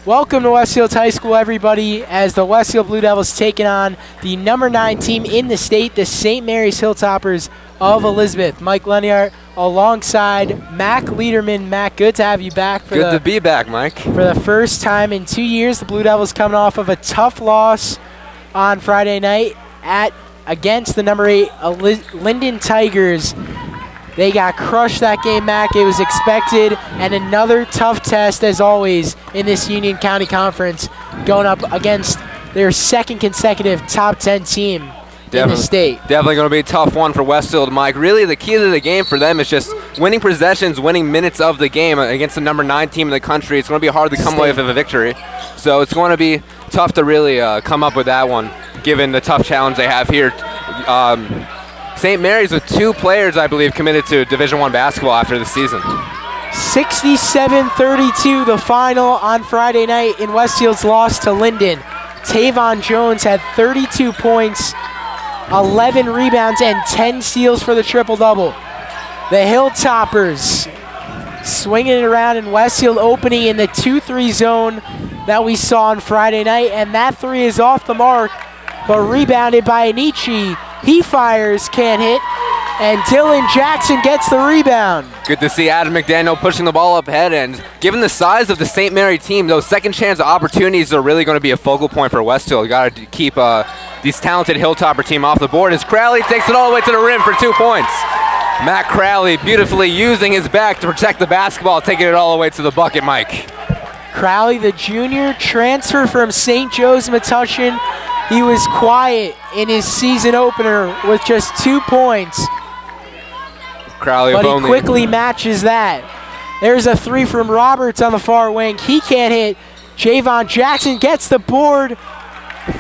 Welcome to Westfield High School, everybody, as the Westfield Blue Devils taking on the number 9 team in the state, the St. Mary's Hilltoppers of Elizabeth. Mike Leniart alongside Mac Liederman. Mac, good to have you back. Good to be back, Mike. For the first time in 2 years, the Blue Devils coming off of a tough loss on Friday night against the number 8 Linden Tigers. They got crushed that game, Mac. It was expected, and another tough test, as always, in this Union County Conference, going up against their second consecutive top 10 team in the state. Definitely going to be a tough one for Westfield, Mike. Really, the key to the game for them is just winning possessions, winning minutes of the game against the number 9 team in the country. It's going to be hard to come away with a victory. So it's going to be tough to really come up with that one, given the tough challenge they have here. St. Mary's with 2 players, I believe, committed to Division I basketball after the season. 67-32 the final on Friday night in Westfield's loss to Linden. Tavon Jones had 32 points, 11 rebounds, and 10 steals for the triple-double. The Hilltoppers swinging it around in Westfield, opening in the 2-3 zone that we saw on Friday night, and that 3 is off the mark, but rebounded by Anichi. He fires, can't hit, and Dylan Jackson gets the rebound. Good to see Adam McDaniel pushing the ball up ahead, and given the size of the St. Mary team, those second chance opportunities are really going to be a focal point for Westfield. You got to keep these talented Hilltopper team off the board as Crowley takes it all the way to the rim for 2 points. Matt Crowley beautifully using his back to protect the basketball, taking it all the way to the bucket, Mike. Crowley, the junior, transfer from St. Joe's Metuchen. He was quiet in his season opener with just 2 points. Crowley, but he quickly matches that. There's a 3 from Roberts on the far wing. He can't hit. Javon Jackson gets the board,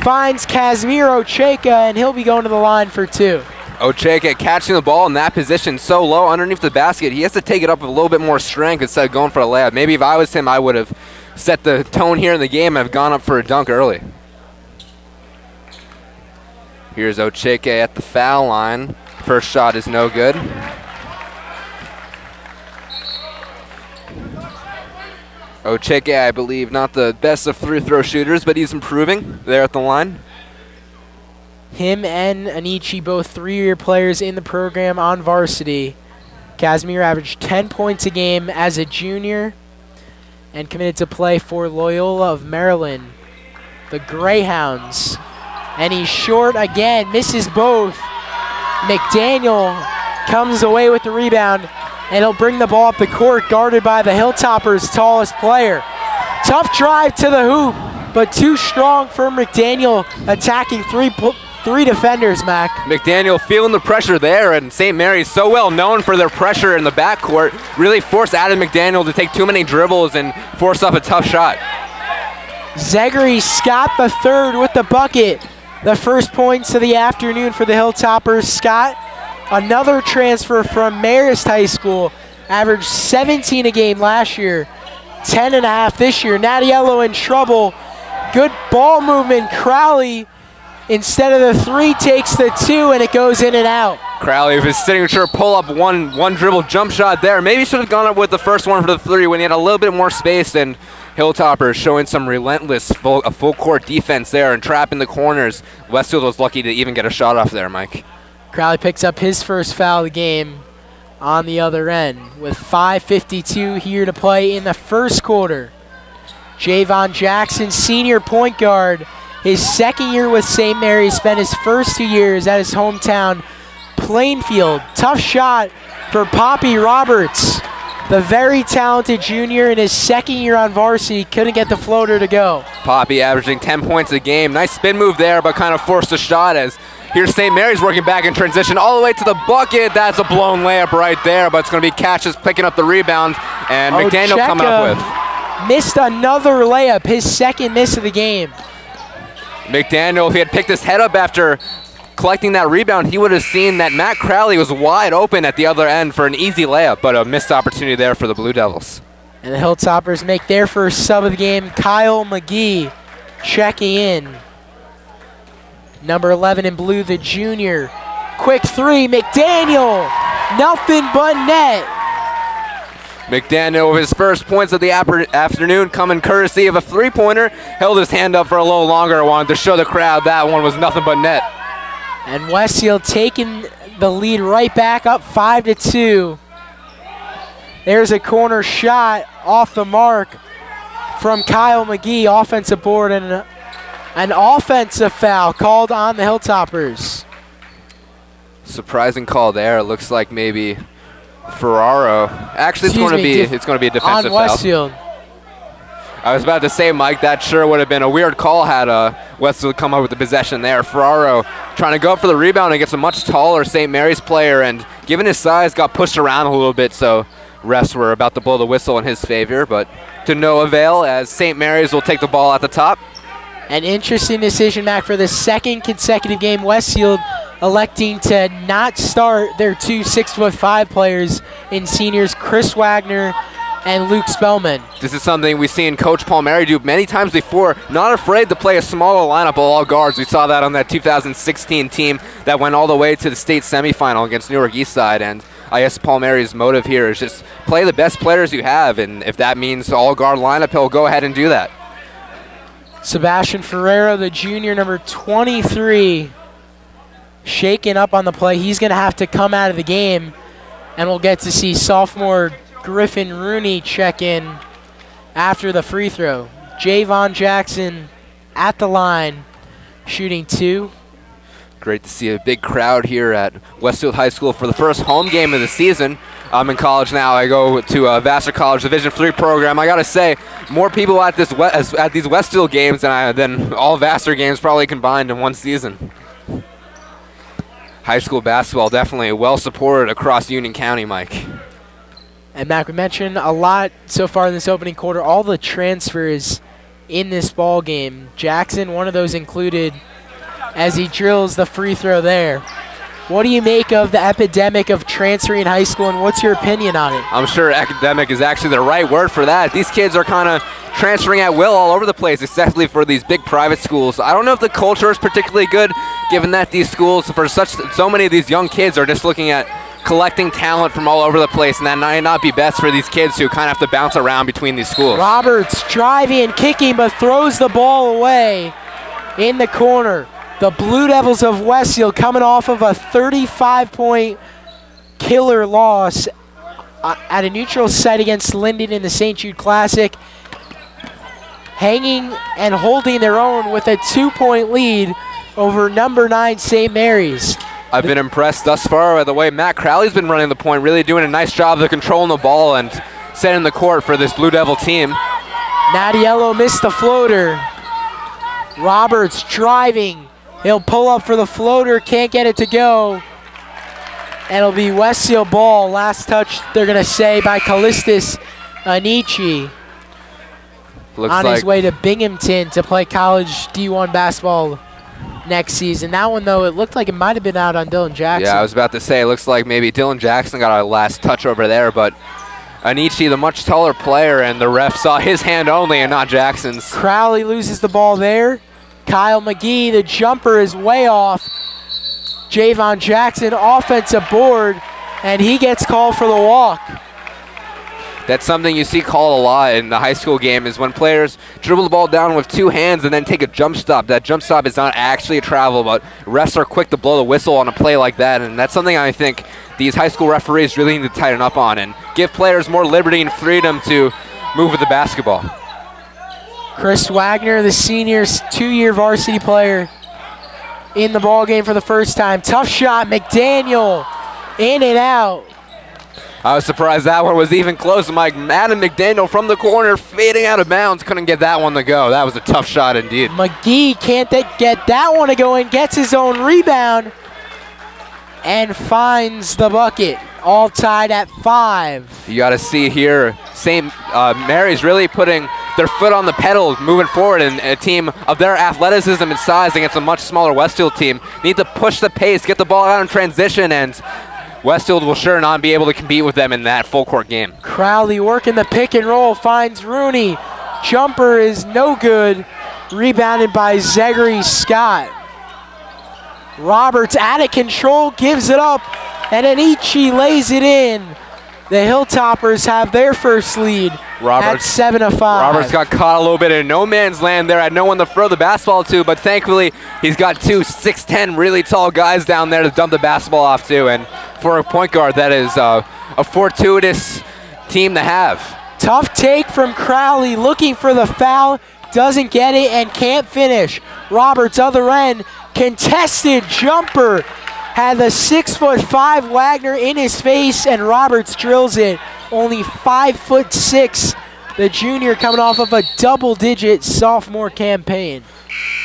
finds Casimiro Ocheka, and he'll be going to the line for 2. Ocheka catching the ball in that position so low underneath the basket. He has to take it up with a little bit more strength instead of going for a layup. Maybe if I was him, I would have set the tone here in the game and have gone up for a dunk early. Here's Ocheke at the foul line. First shot is no good. Ocheke, I believe, not the best of free throw shooters, but he's improving there at the line. Him and Anichi, both 3-year players in the program on varsity. Casimir averaged 10 points a game as a junior and committed to play for Loyola of Maryland, the Greyhounds. And he's short again, misses both. McDaniel comes away with the rebound, and he'll bring the ball up the court, guarded by the Hilltoppers' tallest player. Tough drive to the hoop, but too strong for McDaniel, attacking three defenders, Mac. McDaniel feeling the pressure there, and St. Mary's so well known for their pressure in the backcourt, really forced Adam McDaniel to take too many dribbles and force up a tough shot. Zachary Scott the third with the bucket. The first points of the afternoon for the Hilltoppers. Scott, another transfer from Marist High School, averaged 17 a game last year, 10.5 this year. Natiello in trouble. Good ball movement. Crowley, instead of the 3, takes the 2, and it goes in and out. Crowley with his signature pull-up one dribble jump shot there. Maybe should have gone up with the first one for the 3 when he had a little bit more space, and Hilltoppers showing some relentless full court defense there and trapping the corners. Westfield was lucky to even get a shot off there, Mike. Crowley picks up his first foul of the game on the other end with 5:52 here to play in the first quarter. Javon Jackson, senior point guard, his second year with St. Mary's, spent his first 2 years at his hometown Plainfield. Tough shot for Poppy Roberts. The very talented junior in his second year on varsity couldn't get the floater to go. Poppy averaging 10 points a game. Nice spin move there, but kind of forced a shot as here's St. Mary's working back in transition all the way to the bucket. That's a blown layup right there, but it's going to be Catches picking up the rebound, and McDaniel coming up with. Missed another layup, his second miss of the game. McDaniel, if he had picked his head up after collecting that rebound, he would have seen that Matt Crowley was wide open at the other end for an easy layup, but a missed opportunity there for the Blue Devils. And the Hilltoppers make their first sub of the game. Kyle McGee checking in. Number 11 in blue, the junior. Quick 3, McDaniel, nothing but net. McDaniel with his first points of the afternoon coming courtesy of a three-pointer. Held his hand up for a little longer. Wanted to show the crowd that one was nothing but net. And Westfield taking the lead right back up 5-2. There's a corner shot off the mark from Kyle McGee. Offensive board and an offensive foul called on the Hilltoppers. Surprising call there. Looks like maybe Ferraro. Actually, it's going to be a defensive on foul. Westfield. I was about to say, Mike, that sure would have been a weird call had Westfield come up with the possession there. Ferraro trying to go up for the rebound against a much taller St. Mary's player, and given his size, got pushed around a little bit, so refs were about to blow the whistle in his favor, but to no avail as St. Mary's will take the ball at the top. An interesting decision, Mac, for the second consecutive game. Westfield electing to not start their two 6'5" players in seniors, Chris Wagner and Luke Spellman. This is something we've seen Coach Palmieri do many times before, not afraid to play a smaller lineup of all guards. We saw that on that 2016 team that went all the way to the state semifinal against Newark Eastside, and I guess Palmieri's motive here is just play the best players you have, and if that means all guard lineup, he'll go ahead and do that. Sebastian Ferrero, the junior, number 23, shaken up on the play. He's going to have to come out of the game, and we'll get to see sophomore Griffin Rooney check in after the free throw. Javon Jackson at the line, shooting 2. Great to see a big crowd here at Westfield High School for the first home game of the season. I'm in college now. I go to Vassar College Division III program. I got to say, more people at these Westfield games than all Vassar games probably combined in one season. High school basketball definitely well supported across Union County, Mike. And Mac, we mentioned a lot so far in this opening quarter, all the transfers in this ball game. Jackson, one of those included, as he drills the free throw there. What do you make of the epidemic of transferring in high school, and what's your opinion on it? I'm sure academic is actually the right word for that. These kids are kind of transferring at will all over the place, especially for these big private schools. I don't know if the culture is particularly good, given that these schools, for so many of these young kids, are just looking at collecting talent from all over the place, and that might not be best for these kids who kind of have to bounce around between these schools. Roberts driving and kicking, but throws the ball away in the corner. The Blue Devils of Westfield coming off of a 35-point killer loss at a neutral site against Linden in the St. Jude Classic, hanging and holding their own with a 2-point lead over number 9 St. Mary's. I've been impressed thus far by the way Matt Crowley's been running the point, really doing a nice job of controlling the ball and setting the court for this Blue Devil team. Nadiello missed the floater. Roberts driving. He'll pull up for the floater, can't get it to go. And it'll be Westfield ball. Last touch, they're going to say, by Callistus Anichi. On his way to Binghamton to play college D1 basketball next season. That one, though, it looked like it might have been out on Dylan Jackson. Yeah, I was about to say, it looks like maybe Dylan Jackson got a last touch over there, but Anichi, the much taller player, and the ref saw his hand only and not Jackson's. Crowley loses the ball there. Kyle McGee, the jumper is way off. Javon Jackson, offensive board, and he gets called for the walk. That's something you see called a lot in the high school game, is when players dribble the ball down with 2 hands and then take a jump stop. That jump stop is not actually a travel, but refs are quick to blow the whistle on a play like that, and that's something I think these high school referees really need to tighten up on and give players more liberty and freedom to move with the basketball. Chris Wagner, the senior 2-year varsity player, in the ball game for the first time. Tough shot, McDaniel, in and out. I was surprised that one was even close. Mike, Adam McDaniel from the corner, fading out of bounds, couldn't get that one to go. That was a tough shot indeed. McGee can't get that one to go in, gets his own rebound, and finds the bucket. All tied at 5. You got to see here, St. Mary's really putting their foot on the pedal, moving forward, and a team of their athleticism and size against a much smaller Westfield team need to push the pace, get the ball out in transition, and Westfield will sure not be able to compete with them in that full court game. Crowley working the pick and roll, finds Rooney. Jumper is no good, rebounded by Zachary Scott. Roberts out of control, gives it up, and Anichi lays it in. the Hilltoppers have their first lead at 7-5. Roberts got caught a little bit in no man's land there. Had no one to throw the basketball to, but thankfully he's got two 6'10" really tall guys down there to dump the basketball off to. And for a point guard, that is a fortuitous team to have. Tough take from Crowley, looking for the foul, doesn't get it and can't finish. Roberts, other end, contested jumper. Had the 6'5" Wagner in his face, and Roberts drills it. Only 5'6", the junior, coming off of a double-digit sophomore campaign.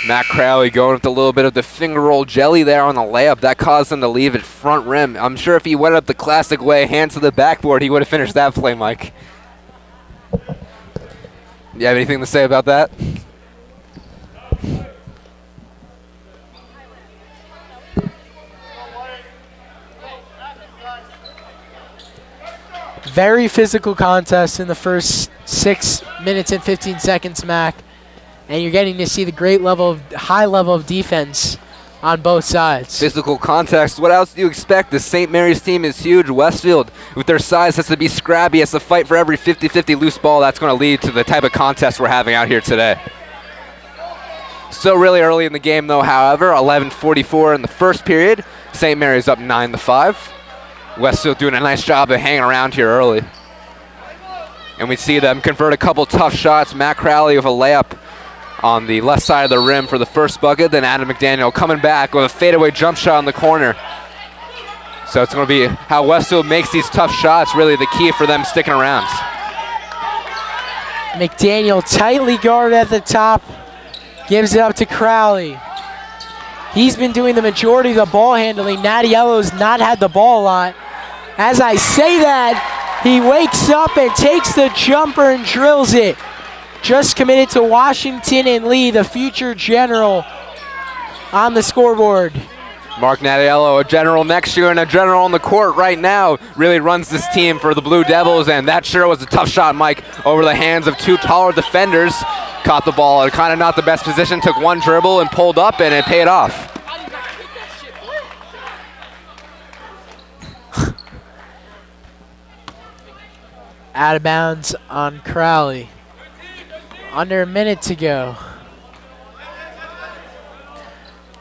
Matt Crowley going with a little bit of the finger roll jelly there on the layup. That caused him to leave it front rim. I'm sure if he went up the classic way, hands to the backboard, he would have finished that play, Mike. You have anything to say about that? Very physical contest in the first 6 minutes and 15 seconds, Mac. And you're getting to see the high level of defense on both sides. Physical contest. What else do you expect? The St. Mary's team is huge. Westfield, with their size, has to be scrappy, has to fight for every 50-50 loose ball. That's going to lead to the type of contest we're having out here today. Still really early in the game, though, however. 11:44 in the first period. St. Mary's up 9-5. Westfield doing a nice job of hanging around here early. And we see them convert a couple tough shots. Matt Crowley with a layup on the left side of the rim for the first bucket. Then Adam McDaniel coming back with a fadeaway jump shot in the corner. So it's going to be how Westfield makes these tough shots really the key for them sticking around. McDaniel tightly guarded at the top. Gives it up to Crowley. He's been doing the majority of the ball handling. Nattiello's not had the ball a lot. As I say that, he wakes up and takes the jumper and drills it. Just committed to Washington and Lee, the future general, on the scoreboard. Mark Nattiello, a general next year and a general on the court right now, really runs this team for the Blue Devils, and that sure was a tough shot, Mike, over the hands of two taller defenders. Caught the ball at kind of not the best position, took one dribble and pulled up, and it paid off. Out of bounds on Crowley. Under a minute to go.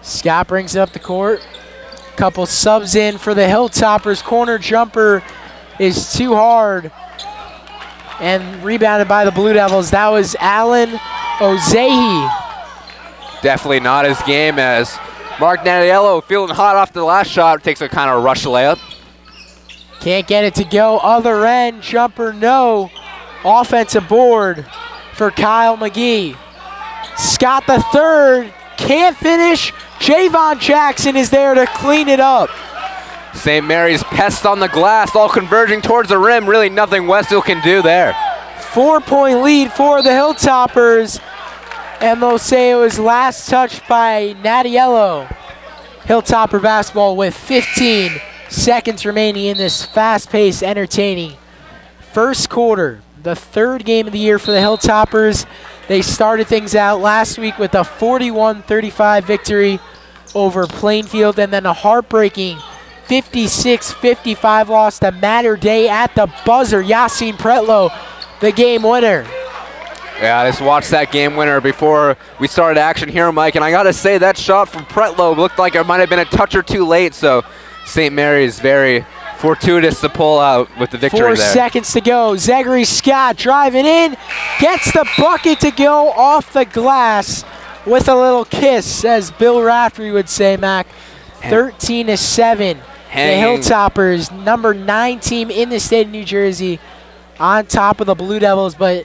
Scott brings it up the court. Couple subs in for the Hilltoppers. Corner jumper is too hard. And rebounded by the Blue Devils. That was Alan Ozehi. Definitely not his game, as Mark Nattiello, feeling hot off the last shot, takes a kind of rush layup. Can't get it to go. Other end, jumper no. Offensive board for Kyle McGee. Scott the third, can't finish. Javon Jackson is there to clean it up. St. Mary's pests on the glass, all converging towards the rim. Really nothing Westfield can do there. 4-point lead for the Hilltoppers, and they'll say it was last touched by Nattiello. Hilltopper basketball with 15 seconds remaining in this fast-paced, entertaining first quarter. The third game of the year for the Hilltoppers. They started things out last week with a 41-35 victory over Plainfield, and then a heartbreaking 56-55 loss to Matter Day at the buzzer. Yassine Pretlow, the game winner. Yeah, I just watched that game winner before we started action here, Mike, and I got to say that shot from Pretlow looked like it might have been a touch or too late, so St. Mary's very fortuitous to pull out with the victory 4 there. seconds to go. Zachary Scott driving in, gets the bucket to go off the glass with a little kiss, as Bill Raftery would say, Mac. 13-7. The Hilltoppers, number 9 team in the state of New Jersey, on top of the Blue Devils, but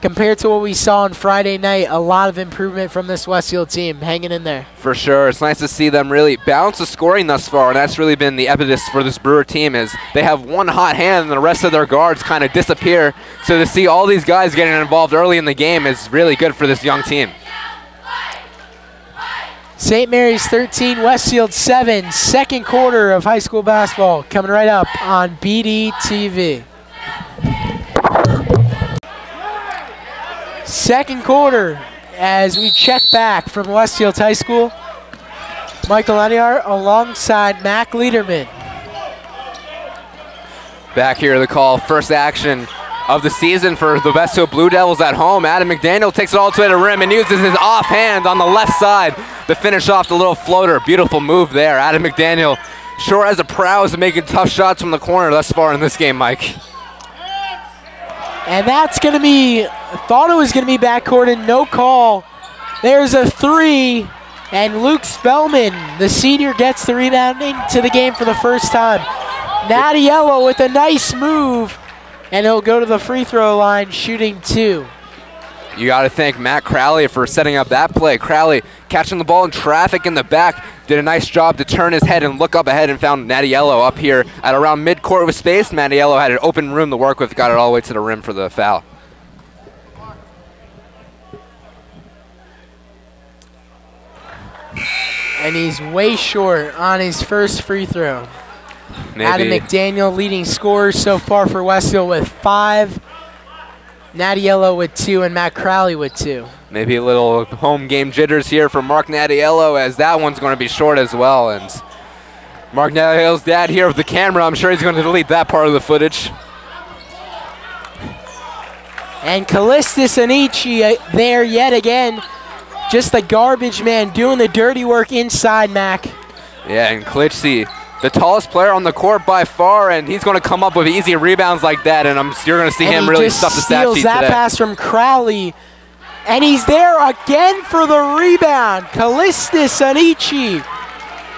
compared to what we saw on Friday night, a lot of improvement from this Westfield team, hanging in there. For sure. It's nice to see them really balance the scoring thus far, and that's really been the impetus for this Brewer team, is they have one hot hand and the rest of their guards kind of disappear. So to see all these guys getting involved early in the game is really good for this young team. St. Mary's 13, Westfield 7. Second quarter of high school basketball coming right up on BDTV. Second quarter as we check back from Westfield High School. Michael Leniart alongside Mac Liederman. Back here to call first action of the season for the Westfield Blue Devils at home. Adam McDaniel takes it all the way to the rim and uses his offhand on the left side to finish off the little floater. Beautiful move there. Adam McDaniel sure has a prowess of making tough shots from the corner thus far in this game, Mike. And that's going to be, thought it was going to be backcourt and no call. There's a three, and Luke Spellman, the senior, gets the rebound into the game for the first time. Nattiello with a nice move, and he'll go to the free throw line shooting 2. You got to thank Matt Crowley for setting up that play. Crowley catching the ball in traffic in the back, did a nice job to turn his head and look up ahead and found Nattiello up here at around midcourt with space. Nattiello had an open room to work with, got it all the way to the rim for the foul. And he's way short on his first free throw. Maybe. Adam McDaniel leading scorers so far for Westfield with 5. Nattiello with 2 and Matt Crowley with 2. Maybe a little home game jitters here for Mark Nattiello, as that one's going to be short as well. And Mark Nattiello's dad here with the camera, I'm sure he's going to delete that part of the footage. And Callistus Anici there yet again. Just the garbage man doing the dirty work inside, Mac. Yeah, and Klitschy, the tallest player on the court by far, and he's going to come up with easy rebounds like that, and you're going to see him really stuff the stat sheet today. Steals that pass from Crowley, and he's there again for the rebound. Callistus Anici,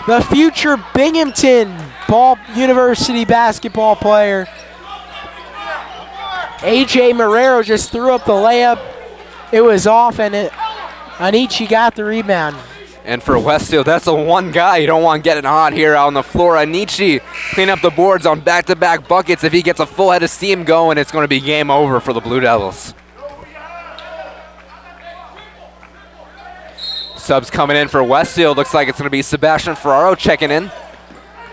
the future Binghamton University basketball player. A.J. Marrero just threw up the layup. It was off, and Anici got the rebound. And for Westfield, that's the one guy you don't want getting hot here on the floor. Anici clean up the boards on back-to-back buckets. If he gets a full head of steam going, it's going to be game over for the Blue Devils. Subs coming in for Westfield. Looks like it's going to be Sebastian Ferraro checking in.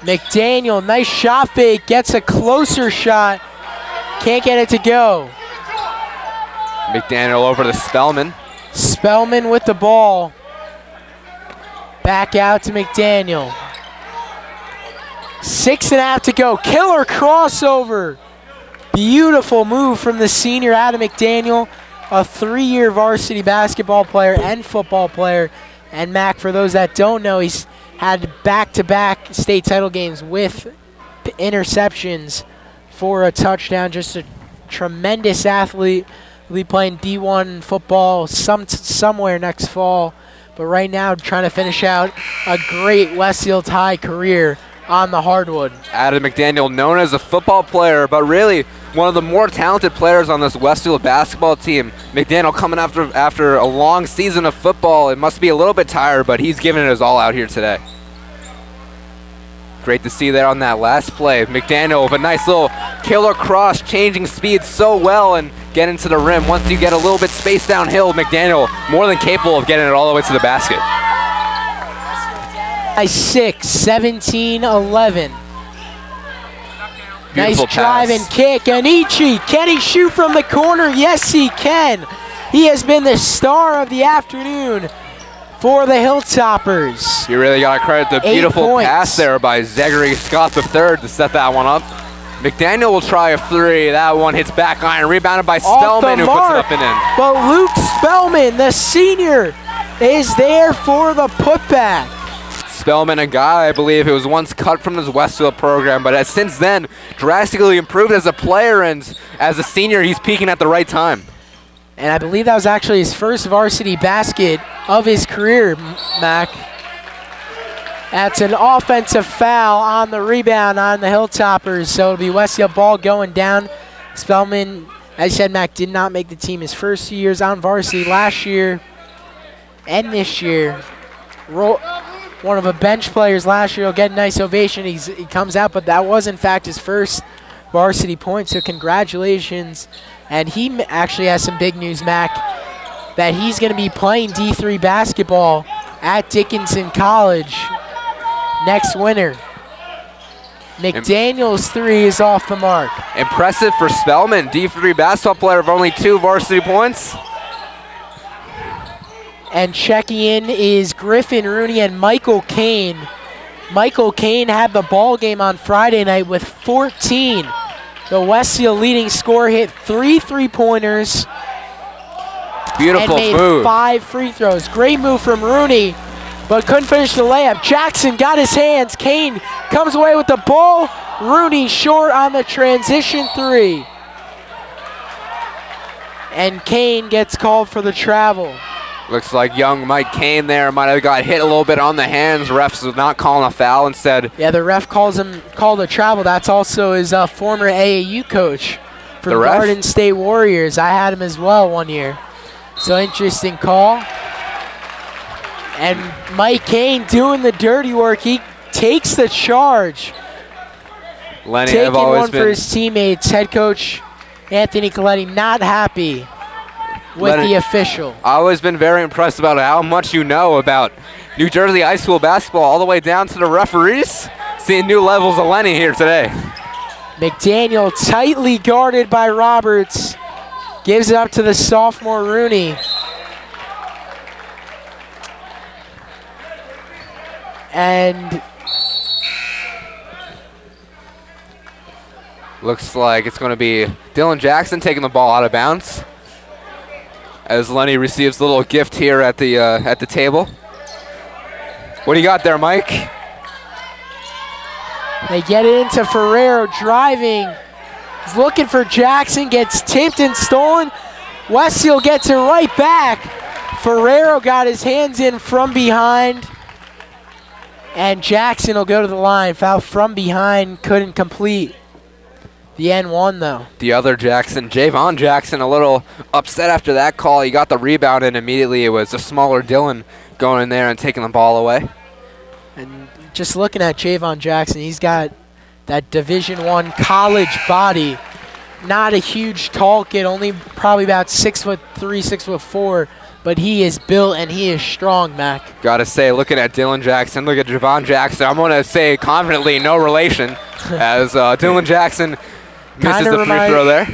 McDaniel, nice shot fake, gets a closer shot. Can't get it to go. McDaniel over to Spellman. Spellman with the ball. Back out to McDaniel. 6.5 to go. Killer crossover. Beautiful move from the senior Adam McDaniel, a 3-year varsity basketball player and football player. And Mac, for those that don't know, he's had back-to-back state title games with interceptions for a touchdown. Just a tremendous athlete. Will be playing D1 football somewhere next fall. But right now, trying to finish out a great Westfield High career on the hardwood. Adam McDaniel, known as a football player, but really one of the more talented players on this Westfield basketball team. McDaniel coming after a long season of football. It must be a little bit tired, but he's giving it his all out here today. Great to see there on that last play. McDaniel with a nice little killer cross, changing speed so well and getting to the rim. Once you get a little bit spaced downhill, McDaniel more than capable of getting it all the way to the basket. By 6, 17-11. Nice drive and kick. Anici, can he shoot from the corner? Yes, he can. He has been the star of the afternoon for the Hilltoppers. You really got to credit the beautiful pass there by Zachary Scott III to set that one up. McDaniel will try a 3. That one hits back iron, rebounded by Spellman, who puts it up and in. But Luke Spellman, the senior, is there for the putback. Spellman, a guy I believe who was once cut from his Westfield program, but has since then drastically improved as a player, and as a senior, he's peaking at the right time. And I believe that was actually his first varsity basket of his career, Mac. That's an offensive foul on the rebound on the Hilltoppers, so it'll be Westfield ball going down. Spellman, as I said, Mac, did not make the team his first 2 years on varsity last year and this year. One of the bench players last year will get a nice ovation. He comes out, but that was, in fact, his first varsity point, so congratulations. And he actually has some big news, Mac, that he's going to be playing D3 basketball at Dickinson College next winter. McDaniel's 3 is off the mark. Impressive for Spellman, D3 basketball player of only 2 varsity points. And checking in is Griffin Rooney and Michael Kane. Michael Kane had the ball game on Friday night with 14. The Westfield leading scorer hit 3 3-pointers. Beautiful and made move. 5 free throws. Great move from Rooney, but couldn't finish the layup. Jackson got his hands. Kane comes away with the ball. Rooney short on the transition 3. And Kane gets called for the travel. Looks like young Mike Kane there might have got hit a little bit on the hands. Refs was not calling a foul instead. Yeah, the ref called a travel. That's also his former AAU coach from Garden State Warriors. I had him as well one year. So interesting call. And Mike Kane doing the dirty work. He takes the charge. Lenny, taking one for his teammates. Head coach Anthony Coletti not happy with the official. I've always been very impressed about how much you know about New Jersey high school basketball, all the way down to the referees. Seeing new levels of Lenny here today. McDaniel tightly guarded by Roberts. Gives it up to the sophomore Rooney. And looks like it's going to be Dylan Jackson taking the ball out of bounds as Lenny receives a little gift here at the table. What do you got there, Mike? They get it into Ferrero driving. He's looking for Jackson, gets tipped and stolen. Westfield gets it right back. Ferrero got his hands in from behind. And Jackson will go to the line. Foul from behind, couldn't complete. The N1 though. The other Jackson, Javon Jackson, a little upset after that call. He got the rebound and immediately it was a smaller Dylan going in there and taking the ball away. And just looking at Javon Jackson, he's got that Division I college body. Not a huge tall kid, only probably about 6'3", 6'4", but he is built and he is strong, Mac. Gotta say, looking at Dylan Jackson, look at Javon Jackson. I'm gonna say confidently, no relation, as Dylan Jackson misses the free throw there.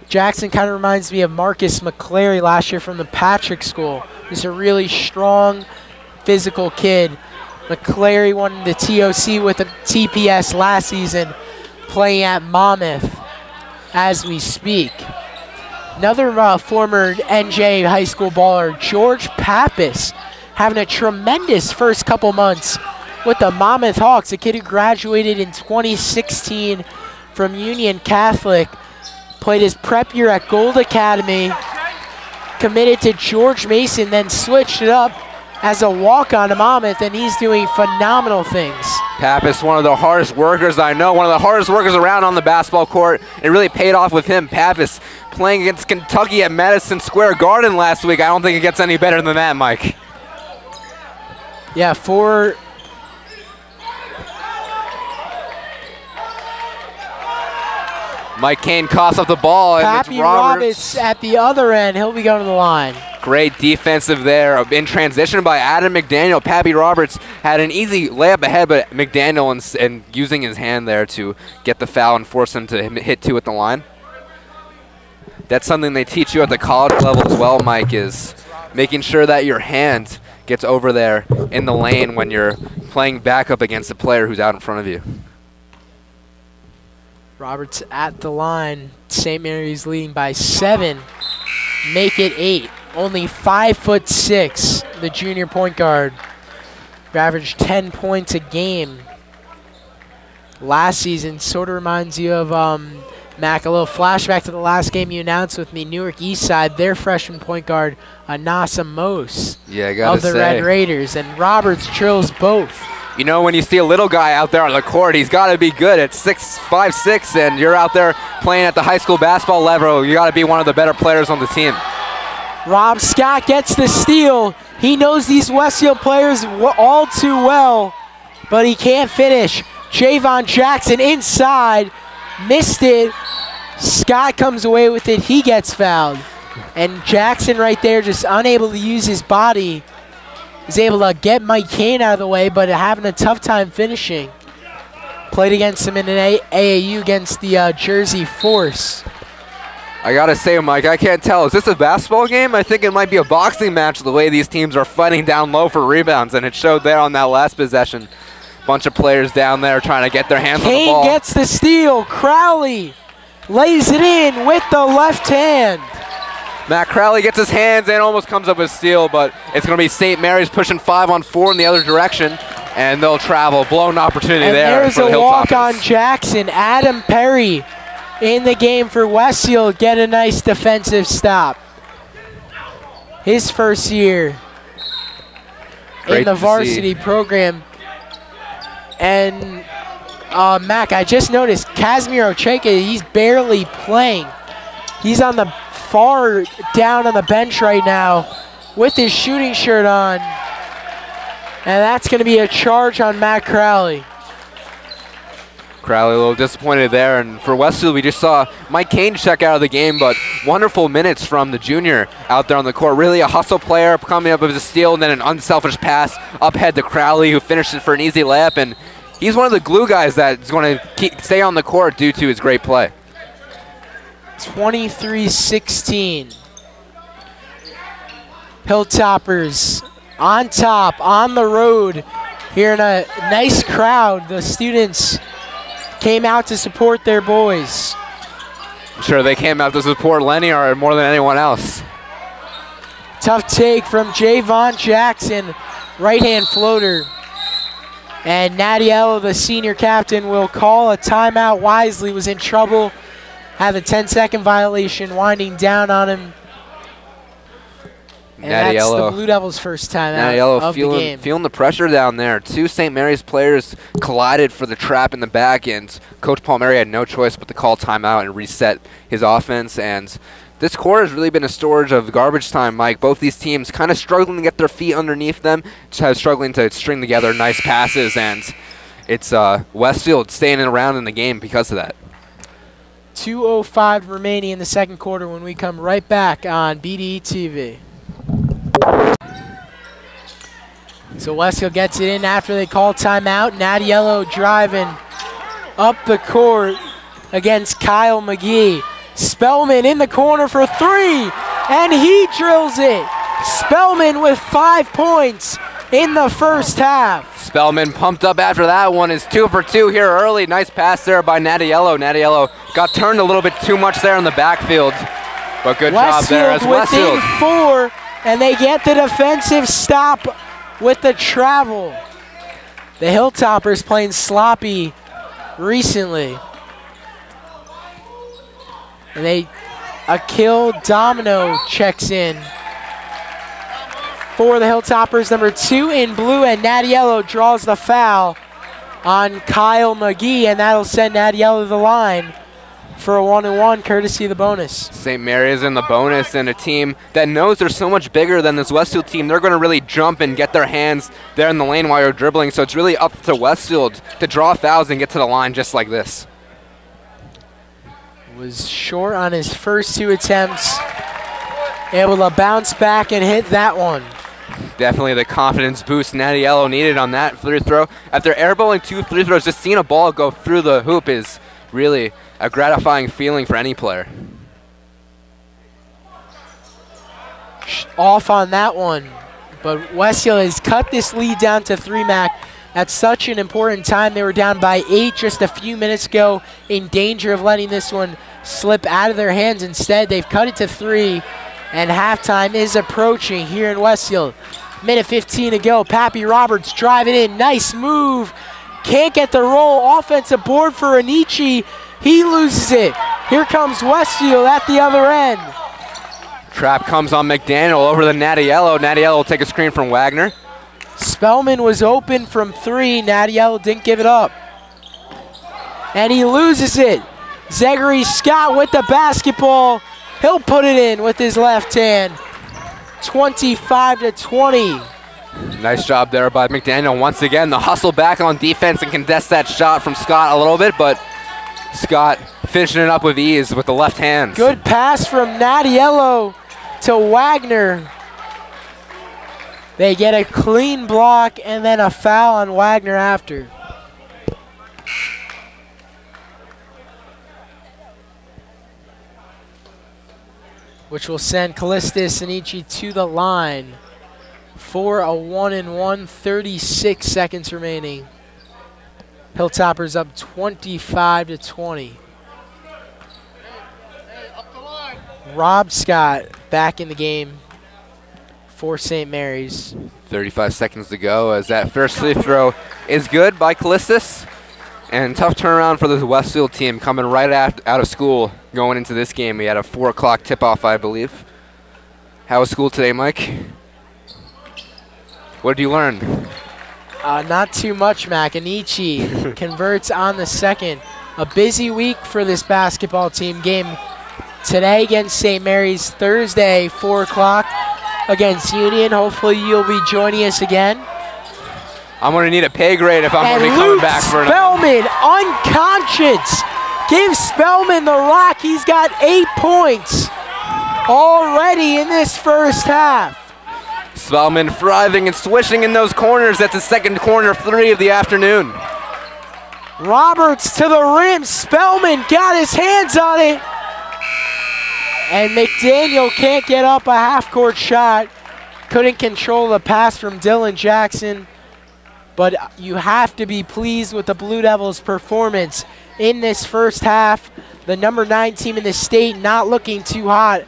Jackson kind of reminds me of Marcus McClary last year from the Patrick School. He's a really strong, physical kid. McClary won the TOC with the TPS last season, playing at Monmouth as we speak. Another former NJ high school baller, George Pappas, having a tremendous first couple months with the Monmouth Hawks, a kid who graduated in 2016 from Union Catholic, played his prep year at Gold Academy, committed to George Mason, then switched it up as a walk-on to Monmouth, and he's doing phenomenal things. Pappas, one of the hardest workers I know, one of the hardest workers around on the basketball court. It really paid off with him. Pappas playing against Kentucky at Madison Square Garden last week. I don't think it gets any better than that, Mike. Yeah, for Mike Kane coughs up the ball. Pappy Roberts at the other end. He'll be going to the line. Great defensive there in transition by Adam McDaniel. Pappy Roberts had an easy layup ahead, but McDaniel and using his hand there to get the foul and force him to hit 2 at the line. That's something they teach you at the college level as well, Mike, is making sure that your hand gets over there in the lane when you're playing backup against a player who's out in front of you. Roberts at the line. St. Mary's leading by 7. Make it 8. Only 5'6", the junior point guard. Averaged 10 points a game last season. Sort of reminds you of, Mac, a little flashback to the last game you announced with me, Newark Eastside, their freshman point guard, Anasa Mose, yeah, of the Red Raiders. And Roberts drills both. You know, when you see a little guy out there on the court, he's got to be good at 5'6", and you're out there playing at the high school basketball level. You got to be one of the better players on the team. Rob Scott gets the steal. He knows these Westfield players all too well, but he can't finish. Javon Jackson inside, missed it. Scott comes away with it. He gets fouled. And Jackson right there just unable to use his body. He's able to get Mike Kane out of the way, but having a tough time finishing. Played against him in an AAU against the Jersey Force. I got to say, Mike, I can't tell. Is this a basketball game? I think it might be a boxing match the way these teams are fighting down low for rebounds, and it showed there on that last possession. Bunch of players down there trying to get their hands on the ball. Kane gets the steal. Crowley lays it in with the left hand. Matt Crowley gets his hands and almost comes up with steal, but it's going to be St. Mary's pushing 5-on-4 in the other direction, and they'll travel. Blown opportunity and there there's for the a walk on Hilltoppers. Jackson. Adam Perry in the game for Westfield. Get a nice defensive stop. His first year in the varsity program. And Mac, I just noticed Casimir Ocheke, he's barely playing. He's on the far down on the bench right now with his shooting shirt on. And that's going to be a charge on Matt Crowley. Crowley a little disappointed there, and for Westfield we just saw Mike Kane check out of the game, but wonderful minutes from the junior out there on the court. Really a hustle player, coming up with a steal and then an unselfish pass up head to Crowley, who finished it for an easy layup, and he's one of the glue guys that's going to stay on the court due to his great play. 23-16. Hilltoppers on top, on the road, here in a nice crowd. The students came out to support their boys. I'm sure they came out to support Lenny or more than anyone else. Tough take from Javon Jackson, right-hand floater. And Nadiello, the senior captain, will call a timeout wisely. Was in trouble, had a 10-second violation winding down on him. And that's the Blue Devils' first timeout of the game. Feeling the pressure down there. Two St. Mary's players collided for the trap in the back, and Coach Palmieri had no choice but to call timeout and reset his offense. And this quarter has really been a storage of garbage time, Mike. Both these teams kind of struggling to get their feet underneath them, struggling to string together nice passes, and it's Westfield staying around in the game because of that. 2:05 remaining in the second quarter when we come right back on BDE TV. So Westfield gets it in after they call timeout. Nadiello driving up the court against Kyle McGee. Spellman in the corner for three, and he drills it. Spellman with 5 points in the first half. Spellman pumped up after that one. Is 2 for 2 here early. Nice pass there by Nadiello. Nadiello got turned a little bit too much there in the backfield, but good job there as Westfield. Within 4, and they get the defensive stop with the travel. The Hilltoppers playing sloppy recently. And Akil Domino checks in for the Hilltoppers, number 2 in blue, and Nadiello draws the foul on Kyle McGee, and that'll send Nadiello to the line for a 1-and-1, courtesy of the bonus. St. Mary's in the bonus, and a team that knows they're so much bigger than this Westfield team. They're going to really jump and get their hands there in the lane while you're dribbling, so it's really up to Westfield to draw fouls and get to the line just like this. Was short on his first 2 attempts, able to bounce back and hit that one. Definitely the confidence boost Nadiello needed on that free throw. After airballing 2 free throws, just seeing a ball go through the hoop is really a gratifying feeling for any player. Off on that one, but Westfield has cut this lead down to 3, Mac. At such an important time. They were down by 8 just a few minutes ago, in danger of letting this one slip out of their hands. Instead, they've cut it to 3, and halftime is approaching here in Westfield. Minute 15 to go. Pappy Roberts driving in. Nice move. Can't get the roll. Offensive board for Anichi. He loses it. Here comes Westfield at the other end. Trap comes on McDaniel over the Nadiello. Nadiello will take a screen from Wagner. Spellman was open from 3. Nadiello didn't give it up. And he loses it. Zachary Scott with the basketball. He'll put it in with his left hand. 25-20. Nice job there by McDaniel. Once again, the hustle back on defense and contest that shot from Scott a little bit, but Scott finishing it up with ease with the left hand. Good pass from Nadiello to Wagner. They get a clean block and then a foul on Wagner after. Which will send Callistus Anichi to the line for a 1-and-1, 36 seconds remaining. Hilltoppers up 25-20. Rob Scott back in the game for St. Mary's. 35 seconds to go as that first free throw is good by Callistus. And tough turnaround for the Westfield team coming right out of school going into this game. We had a 4 o'clock tip-off, I believe. How was school today, Mike? What did you learn? Not too much, Mac. Anichi converts on the second. A busy week for this basketball team. Game today against St. Mary's, Thursday, 4 o'clock against Union. Hopefully you'll be joining us again. I'm going to need a pay grade if I'm going to be coming back for another. Spellman, unconscious. Give Spellman the rock. He's got 8 points already in this first half. Spellman thriving and swishing in those corners. That's his second corner 3 of the afternoon. Roberts to the rim. Spellman got his hands on it. And McDaniel can't get up a half-court shot. Couldn't control the pass from Dylan Jackson. But you have to be pleased with the Blue Devils' performance in this first half. The number 9 team in the state not looking too hot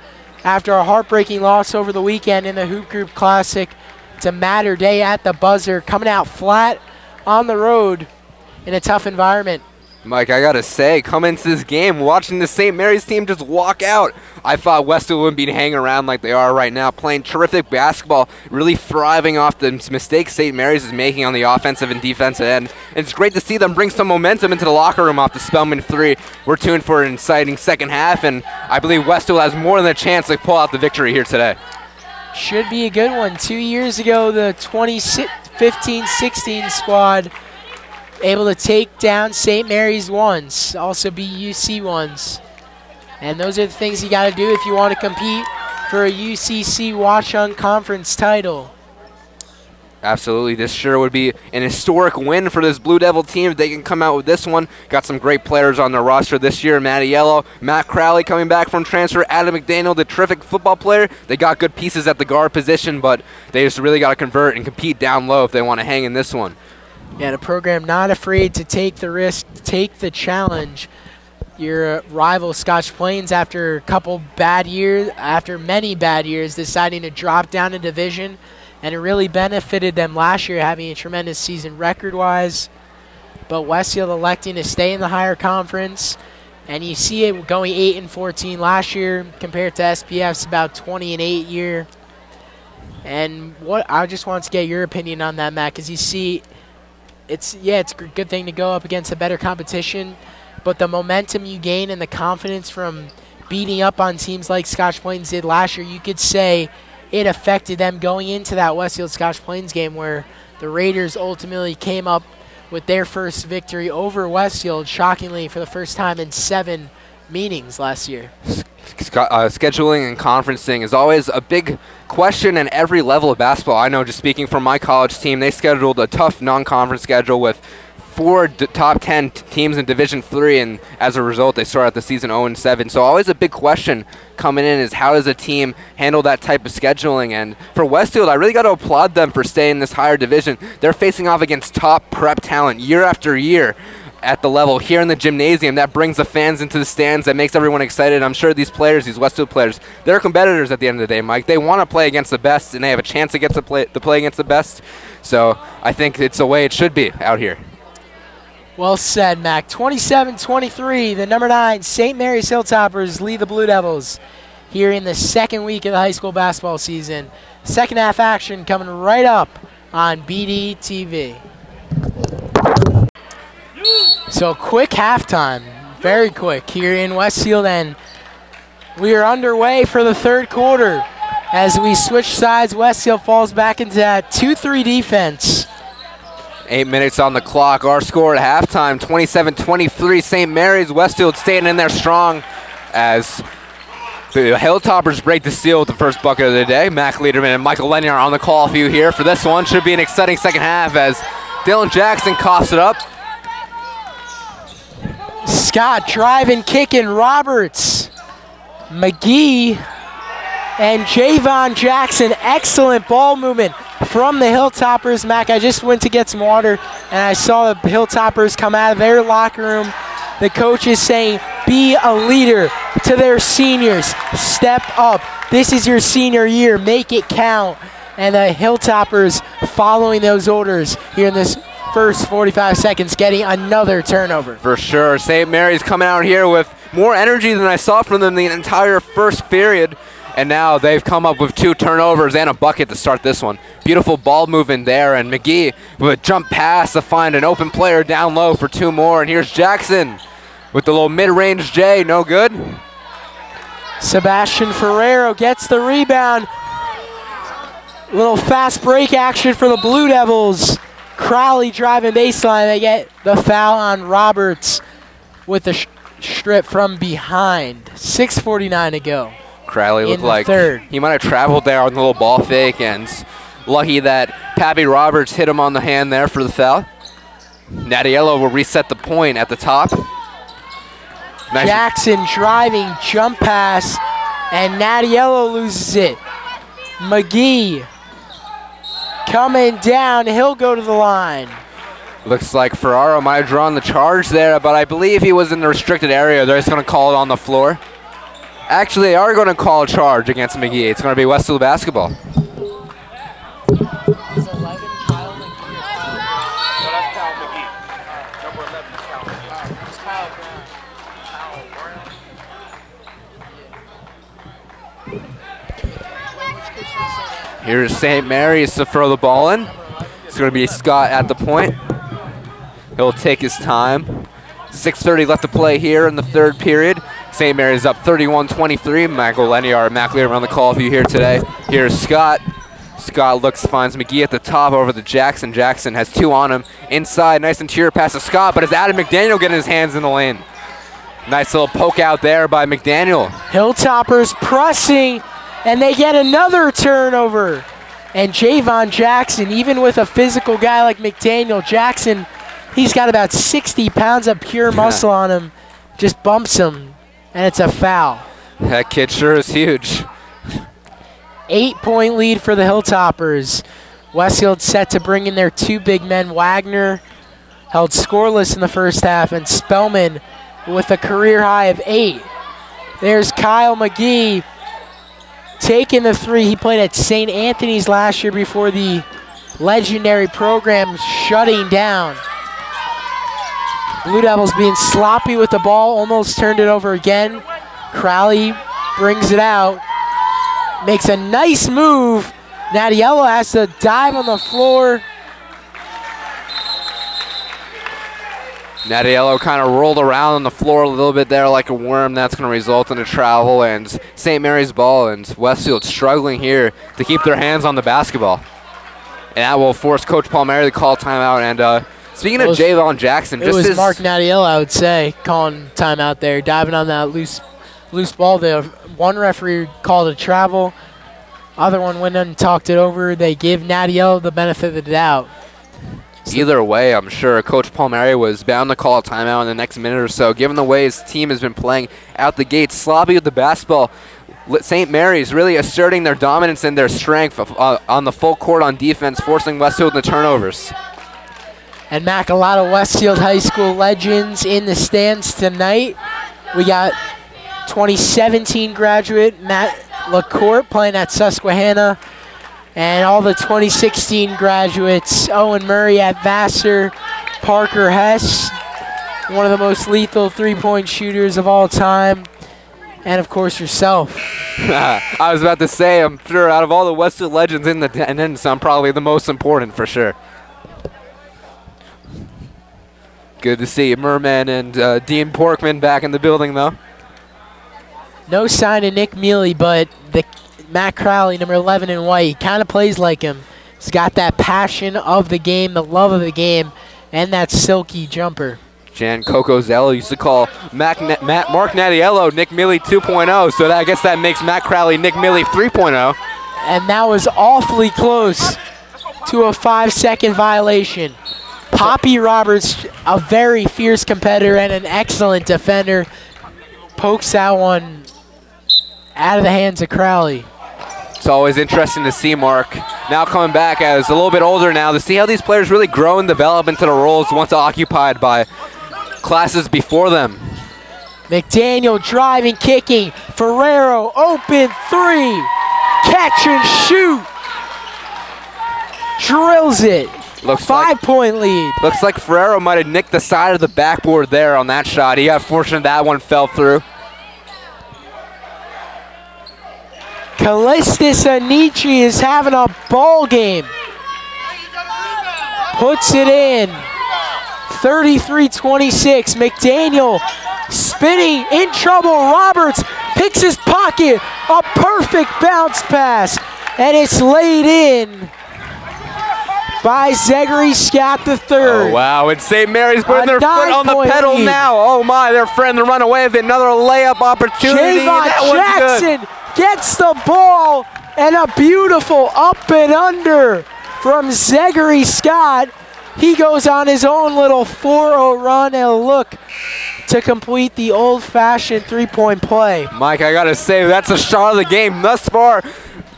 after a heartbreaking loss over the weekend in the Hoop Group Classic. It's a matter day at the buzzer, coming out flat on the road in a tough environment. Mike, I got to say, coming into this game, watching the St. Mary's team just walk out, I thought Westfield wouldn't be hanging around like they are right now, playing terrific basketball, really thriving off the mistakes St. Mary's is making on the offensive and defensive end. And it's great to see them bring some momentum into the locker room off the Spellman 3. We're tuned for an exciting second half, and I believe Westfield has more than a chance to pull out the victory here today. Should be a good one. 2 years ago, the 2015-16 squad able to take down St. Mary's once, also beat UC once. And those are the things you got to do if you want to compete for a UCC Watchung Conference title. Absolutely. This sure would be an historic win for this Blue Devil team if they can come out with this one. Got some great players on their roster this year. Matty Yellow, Matt Crowley coming back from transfer, Adam McDaniel, the terrific football player. They got good pieces at the guard position, but they just really got to convert and compete down low if they want to hang in this one. Yeah, the program not afraid to take the risk, take the challenge. Your rival Scotch Plains, after a couple bad years, after many bad years, deciding to drop down a division, and it really benefited them last year, having a tremendous season record-wise. But Westfield electing to stay in the higher conference, and you see it going 8-14 last year compared to SPF's about 20-8 year. And what I just want to get your opinion on that, Matt, because you see, it's a good thing to go up against a better competition, but the momentum you gain and the confidence from beating up on teams like Scotch Plains did last year, you could say it affected them going into that Westfield Scotch Plains game where the Raiders ultimately came up with their first victory over Westfield, shockingly for the first time in 7 meetings last year. Scheduling and conferencing is always a big question in every level of basketball. I know, just speaking from my college team, they scheduled a tough non-conference schedule with 4 top 10 teams in Division III, and as a result, they start out the season 0-7. So always a big question coming in is how does a team handle that type of scheduling? And for Westfield, I really got to applaud them for staying in this higher division. They're facing off against top prep talent year after year at the level here in the gymnasium. That brings the fans into the stands. That makes everyone excited. I'm sure these players, these Westfield players, they're competitors at the end of the day, Mike. They want to play against the best, and they have a chance to get to play against the best. So I think it's the way it should be out here. Well said, Mac. 27-23, the number 9 St. Mary's Hilltoppers lead the Blue Devils here in the second week of the high school basketball season. Second half action coming right up on BD TV. So quick halftime, very quick here in Westfield, and we are underway for the third quarter. As we switch sides, Westfield falls back into that 2-3 defense. 8 minutes on the clock. Our score at halftime, 27-23. St. Mary's. Westfield staying in there strong as the Hilltoppers break the seal with the first bucket of the day. Mac Lederman and Michael Leniar on the call for you here for this one. Should be an exciting second half as Dylan Jackson coughs it up. Scott driving, kicking, Roberts, McGee, and Javon Jackson. Excellent ball movement from the Hilltoppers. Mac, I just went to get some water, and I saw the Hilltoppers come out of their locker room. The coach is saying, Be a leader to their seniors. Step up. This is your senior year. Make it count. And the Hilltoppers following those orders here in this first 45 seconds, getting another turnover. For sure. St. Mary's coming out here with more energy than I saw from them the entire first period. And now they've come up with 2 turnovers and a bucket to start this one. Beautiful ball movement there. And McGee with a jump pass to find an open player down low for 2 more. And here's Jackson with the little mid-range J. No good. Sebastian Ferrero gets the rebound. Little fast break action for the Blue Devils. Crowley driving baseline. They get the foul on Roberts with the strip from behind. 6:49 to go. Crowley looked like he might have traveled there on the little ball fake, and lucky that Pappy Roberts hit him on the hand there for the foul. Nadiello will reset the point at the top. Nice. Jackson driving jump pass, and Nadiello loses it. McGee coming down, he'll go to the line. Looks like Ferraro might have drawn the charge there, but I believe he was in the restricted area. They're just going to call it on the floor. Actually, they are going to call a charge against McGee. It's going to be Westfield basketball. Here's St. Mary's to throw the ball in. It's going to be Scott at the point. He'll take his time. 6:30 left to play here in the third period. St. Mary's up 31-23. Michael McLear on the call for you here today. Here's Scott. Scott finds McGee at the top over to Jackson. Jackson has 2 on him. Inside, nice interior pass to Scott, but it's Adam McDaniel getting his hands in the lane. Nice little poke out there by McDaniel. Hilltoppers pressing, and they get another turnover. And Javon Jackson, even with a physical guy like McDaniel, Jackson, he's got about 60 pounds of pure muscle on him, just bumps him, and it's a foul. That kid sure is huge. 8-point lead for the Hilltoppers. Westfield set to bring in their 2 big men. Wagner held scoreless in the first half, and Spellman with a career high of 8. There's Kyle McGee taking the 3. He played at St. Anthony's last year before the legendary program shutting down. Blue Devils being sloppy with the ball, almost turned it over again. Crowley brings it out, makes a nice move. Nadiello has to dive on the floor. Nadiello kind of rolled around on the floor a little bit there like a worm. That's going to result in a travel, and St. Mary's ball, and Westfield struggling here to keep their hands on the basketball. And that will force Coach Palmieri to call timeout. And speaking of Javon Jackson, it was Mark Nadiello, I would say, calling timeout there, diving on that loose ball there. One referee called a travel, other one went and talked it over. They give Nadiello the benefit of the doubt. Either way, I'm sure Coach Palmieri was bound to call a timeout in the next minute or so, given the way his team has been playing out the gate, sloppy with the basketball. St. Mary's really asserting their dominance and their strength on the full court on defense, forcing Westfield into turnovers. And Mac, a lot of Westfield High School legends in the stands tonight. We got 2017 graduate Matt LaCourte playing at Susquehanna, and all the 2016 graduates, Owen Murray at Vassar, Parker Hess, one of the most lethal three-point shooters of all time, and of course yourself. I was about to say, I'm sure out of all the Westfield legends in the attendance, I'm probably the most important for sure. Good to see Merman and Dean Porkman back in the building, though. No sign of Nick Mealy, but Matt Crowley, number 11 in white, he kind of plays like him. He's got that passion of the game, the love of the game, and that silky jumper. Jan Cocozello used to call Mark Nadiello Nick Mealy 2.0, so I guess that makes Matt Crowley Nick Mealy 3.0. And that was awfully close to a 5-second violation. Poppy Roberts, a very fierce competitor and an excellent defender, pokes that one out of the hands of Crowley. It's always interesting to see Mark now coming back as a little bit older now, to see how these players really grow and develop into the roles once occupied by classes before them. McDaniel driving, kicking. Ferrero, open three. Catch and shoot. Drills it. Looks 5-point lead. Looks like Ferrero might have nicked the side of the backboard there on that shot. He got fortunate that one fell through. Callistus Anici is having a ball game. Puts it in. 33-26. McDaniel spinning, in trouble. Roberts picks his pocket. A perfect bounce pass. And it's laid in by Zachary Scott III. Oh, wow. And St. Mary's putting their foot on the pedal lead. now. Oh, my. They're friend to run away with another layup opportunity. Javon Jackson gets the ball, and a beautiful up and under from Zachary Scott. He goes on his own little 4-0 run and a look to complete the old-fashioned three-point play. Mike, I got to say, that's a shot of the game thus far.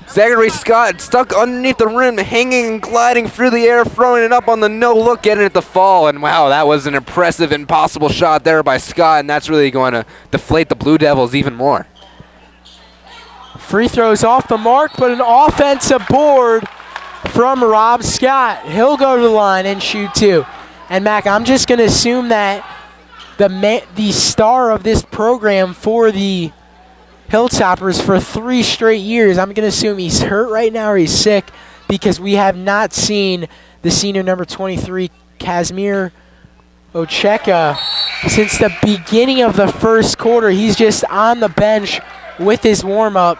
Zachary Scott stuck underneath the rim, hanging and gliding through the air, throwing it up on the no-look, getting it to fall. And, wow, that was an impressive, impossible shot there by Scott, and that's really going to deflate the Blue Devils even more. Free throws off the mark, but an offensive board from Rob Scott. He'll go to the line and shoot two. And, Mac, I'm just going to assume that the star of this program for the Hilltoppers for 3 straight years, I'm going to assume he's hurt right now or he's sick, because we have not seen the senior number 23, Kazmir Ocheka, since the beginning of the first quarter. He's just on the bench with his warm-up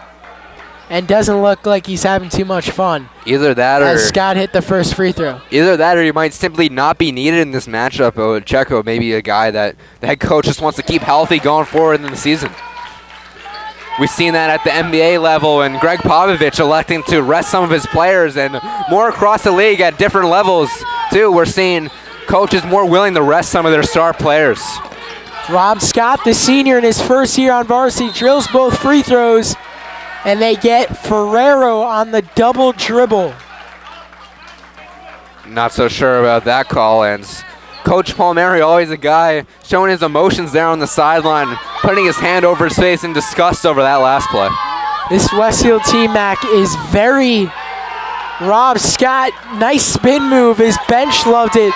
and doesn't look like he's having too much fun. Either that or as Scott hit the first free throw. Either that or he might simply not be needed in this matchup. Ocheko may be a guy that the head coach just wants to keep healthy going forward in the season. We've seen that at the NBA level, and Greg Popovich electing to rest some of his players, and more across the league at different levels, too. We're seeing coaches more willing to rest some of their star players. Rob Scott, the senior in his first year on varsity, drills both free throws, and they get Ferrero on the double dribble. Not so sure about that call, and Coach Palmieri, always a guy showing his emotions there on the sideline, putting his hand over his face in disgust over that last play. This Westfield team, Mac, is very Rob Scott. Nice spin move. His bench loved it.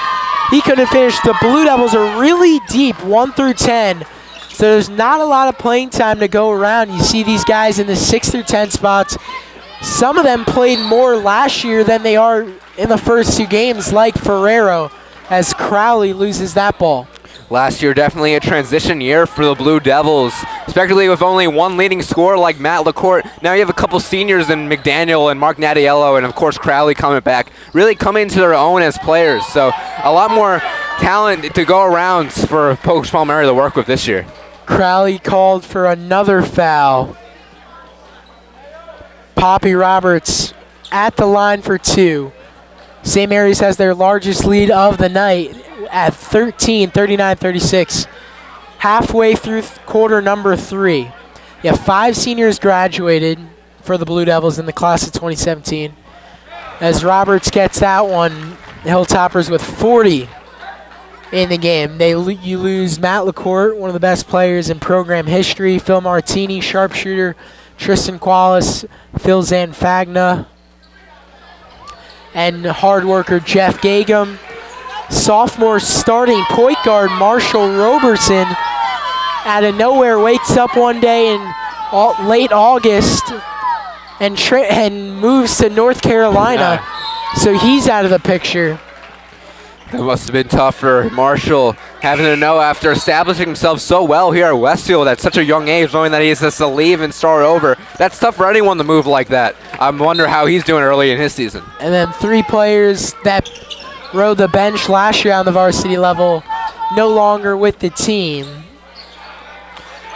He couldn't finish. The Blue Devils are really deep, 1 through 10. So there's not a lot of playing time to go around. You see these guys in the 6 through 10 spots. Some of them played more last year than they are in the first 2 games, like Ferrero, as Crowley loses that ball. Last year, definitely a transition year for the Blue Devils, especially with only one leading scorer like Matt LaCourte. Now you have a couple seniors in McDaniel and Mark Nattiello, and of course Crowley coming back, really coming into their own as players. So a lot more talent to go around for Coach Palmieri to work with this year. Crowley called for another foul. Poppy Roberts at the line for 2. St. Mary's has their largest lead of the night at 13, 39-36. Halfway through quarter number 3. You have 5 seniors graduated for the Blue Devils in the class of 2017. As Roberts gets that one, Hilltoppers with 40 in the game. You lose Matt LaCourte, one of the best players in program history, Phil Martini, sharpshooter, Tristan Qualis, Phil Zanfagna, and hard worker Jeff Gagum. Sophomore starting point guard Marshall Robertson out of nowhere wakes up one day in late August and moves to North Carolina. Yeah. So he's out of the picture. That must have been tough for Marshall, having to know after establishing himself so well here at Westfield at such a young age, knowing that he has to leave and start over. That's tough for anyone to move like that. I wonder how he's doing early in his season. And then 3 players that rode the bench last year on the varsity level no longer with the team,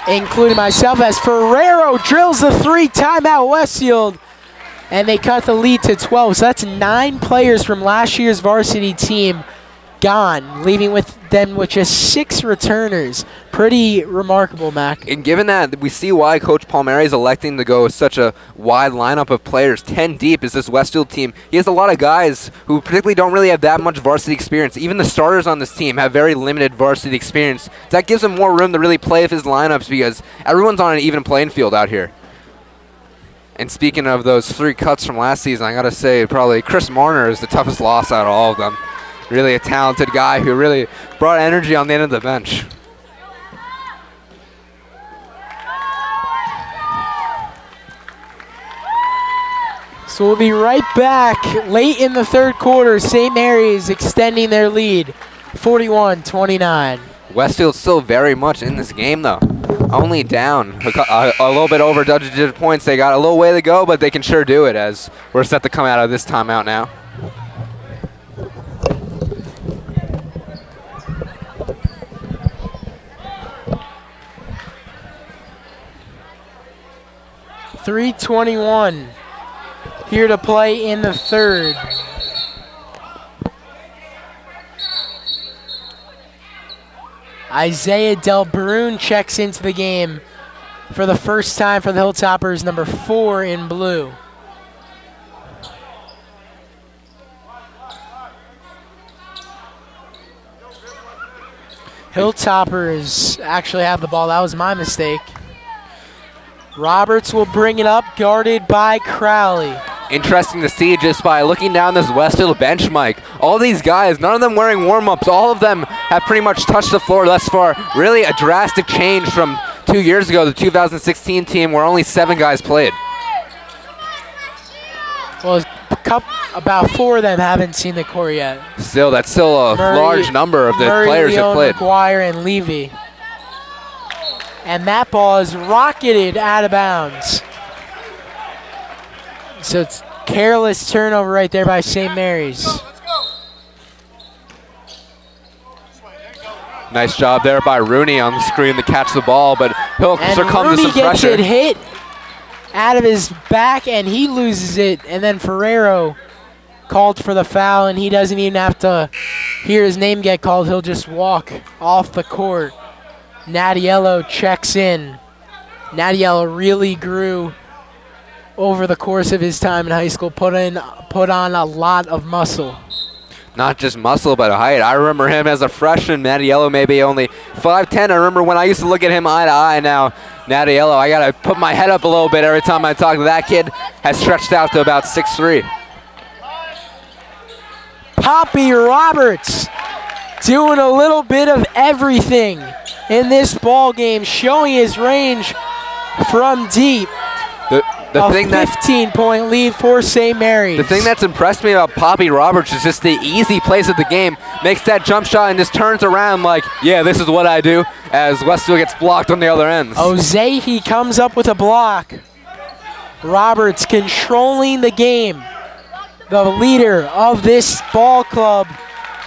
including myself, as Ferrero drills the 3, timeout Westfield, and they cut the lead to 12. So that's 9 players from last year's varsity team gone, leaving with them with just 6 returners. Pretty remarkable, Mac. And given that, we see why Coach Palmieri is electing to go with such a wide lineup of players. 10 deep is this Westfield team. He has a lot of guys who particularly don't really have that much varsity experience. Even the starters on this team have very limited varsity experience. That gives him more room to really play with his lineups because everyone's on an even playing field out here. And speaking of those 3 cuts from last season, I got to say probably Chris Marner is the toughest loss out of all of them. Really a talented guy who really brought energy on the end of the bench. So we'll be right back late in the 3rd quarter. St. Mary's extending their lead, 41-29. Westfield's still very much in this game, though. Only down a little bit over double-digit points. They got a little way to go, but they can sure do it as we're set to come out of this timeout now. .321 here to play in the 3rd. Isaiah Del Brune checks into the game for the first time for the Hilltoppers, number 4 in blue. Hilltoppers actually have the ball. That was my mistake. Roberts will bring it up, guarded by Crowley. Interesting to see just by looking down this Westfield bench, Mike. All these guys, none of them wearing warm-ups. All of them have pretty much touched the floor thus far. Really a drastic change from 2 years ago, the 2016 team where only 7 guys played. Well, about 4 of them haven't seen the court yet. Still, that's still a large number of the players that played. McGuire and Levy. And that ball is rocketed out of bounds. So it's careless turnover right there by St. Mary's. Nice job there by Rooney on the screen to catch the ball, but he'll succumb to some pressure. Rooney gets it hit out of his back, and he loses it. And then Ferrero called for the foul, and he doesn't even have to hear his name get called. He'll just walk off the court. Nadiello checks in. Nadiello really grew over the course of his time in high school, put on a lot of muscle. Not just muscle, but height. I remember him as a freshman. Nadiello maybe only 5'10". I remember when I used to look at him eye to eye. Now, Nadiello, I got to put my head up a little bit every time I talk to that kid. Has stretched out to about 6'3". Poppy Roberts doing a little bit of everything in this ball game, showing his range from deep. A 15-point lead for St. Mary's. The thing that's impressed me about Poppy Roberts is just the easy plays of the game. Makes that jump shot and just turns around like, yeah, this is what I do, as Westfield gets blocked on the other ends. Ozehi comes up with a block. Roberts controlling the game. The leader of this ball club.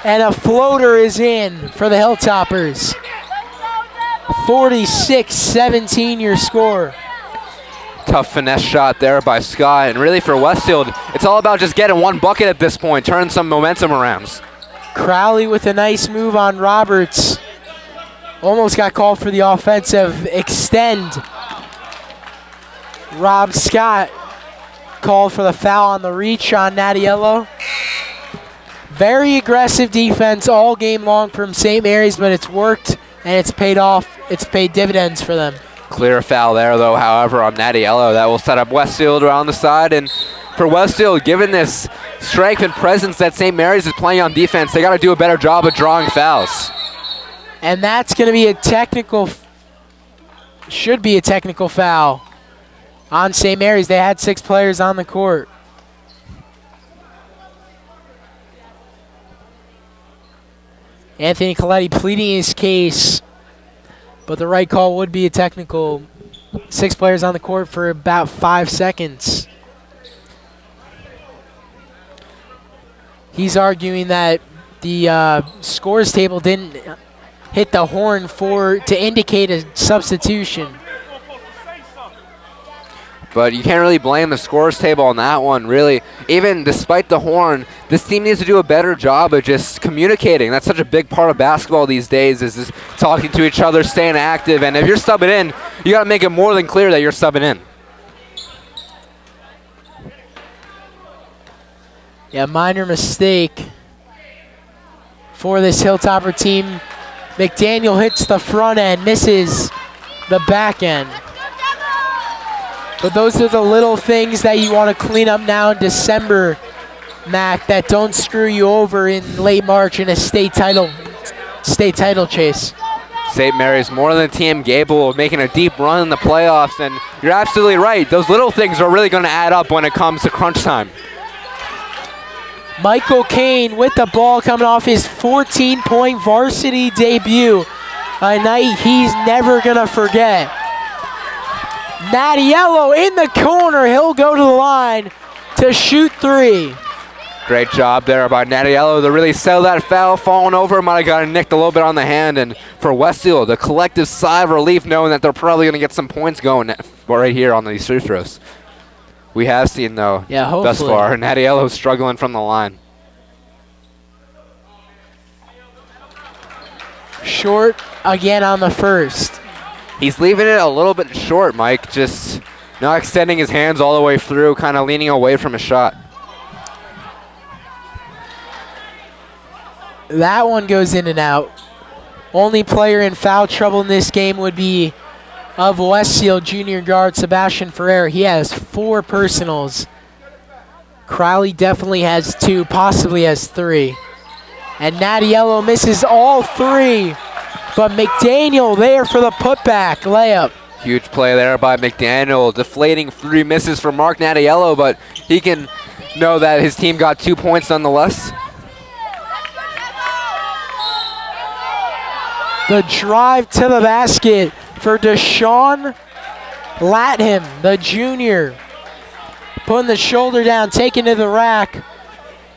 And a floater is in for the Hilltoppers. 46-17 your score. Tough finesse shot there by Scott. And really for Westfield, it's all about just getting one bucket at this point, turn some momentum around. Crowley with a nice move on Roberts. Almost got called for the offensive extend. Rob Scott called for the foul on the reach on Nadiello. Very aggressive defense all game long from St. Mary's, but it's worked and it's paid off. It's paid dividends for them. Clear foul there, though, however, on Nadiello. That will set up Westfield around the side. And for Westfield, given this strength and presence that St. Mary's is playing on defense, they got to do a better job of drawing fouls. And that's going to be a technical, should be a technical foul on St. Mary's. They had 6 players on the court. Anthony Coletti pleading his case, but the right call would be a technical. 6 players on the court for about 5 seconds. He's arguing that the scores table didn't hit the horn to indicate a substitution. But you can't really blame the scores table on that one, really. Even despite the horn, this team needs to do a better job of just communicating. That's such a big part of basketball these days, is just talking to each other, staying active. And if you're subbing in, you got to make it more than clear that you're subbing in. Yeah, minor mistake for this Hilltopper team. McDaniel hits the front end, misses the back end. But those are the little things that you want to clean up now in December, Mac, that don't screw you over in late March in a state title chase. St. Mary's more than Team Gable, making a deep run in the playoffs, and you're absolutely right. Those little things are really going to add up when it comes to crunch time. Michael Kane with the ball coming off his 14-point varsity debut. A night he's never going to forget. Nattiello in the corner. He'll go to the line to shoot three. Great job there by Nattiello to really sell that foul. Falling over, might have gotten nicked a little bit on the hand. And for Westfield, a collective sigh of relief knowing that they're probably going to get some points going right here on these free throws. We have seen, though, thus far, Nattiello struggling from the line. Short again on the first. He's leaving it a little bit short, Mike, just not extending his hands all the way through, kind of leaning away from his shot. That one goes in and out. Only player in foul trouble in this game would be of Westfield junior guard Sebastian Ferrer. He has 4 personals. Crowley definitely has 2, possibly has 3. And Nattiello misses all 3. But McDaniel there for the putback layup. Huge play there by McDaniel, deflating 3 misses from Mark Nattiello, but he can know that his team got 2 points nonetheless. The drive to the basket for Deshaun Latham, the junior. Putting the shoulder down, taking to the rack.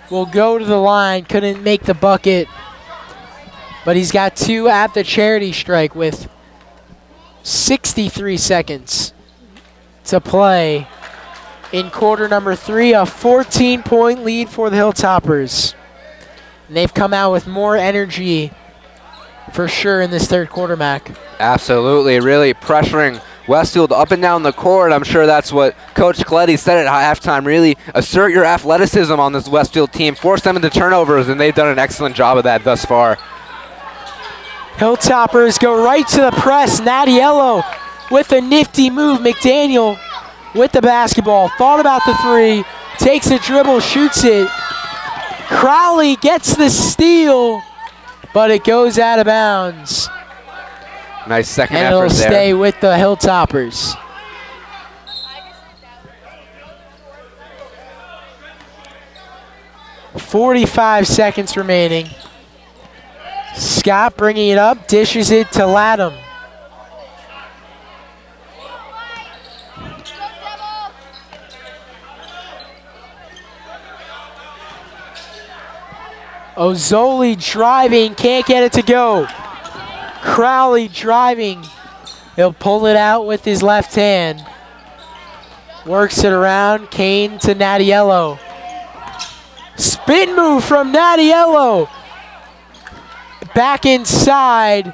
Will go to the line, couldn't make the bucket. But he's got 2 at the charity stripe with 63 seconds to play in quarter number 3. A 14-point lead for the Hilltoppers. And they've come out with more energy for sure in this third quarter, Mac. Absolutely, really pressuring Westfield up and down the court. I'm sure that's what Coach Coletti said at halftime. Really assert your athleticism on this Westfield team, force them into turnovers, and they've done an excellent job of that thus far. Hilltoppers go right to the press. Nattiello with a nifty move. McDaniel with the basketball. Thought about the 3. Takes a dribble, shoots it. Crowley gets the steal, but it goes out of bounds. Nice second and effort there. And it'll stay with the Hilltoppers. .45 seconds remaining. Scott bringing it up, dishes it to Latham. Ozzoli driving, can't get it to go. Crowley driving. He'll pull it out with his left hand. Works it around, Kane to Nattiello. Spin move from Nattiello. Back inside.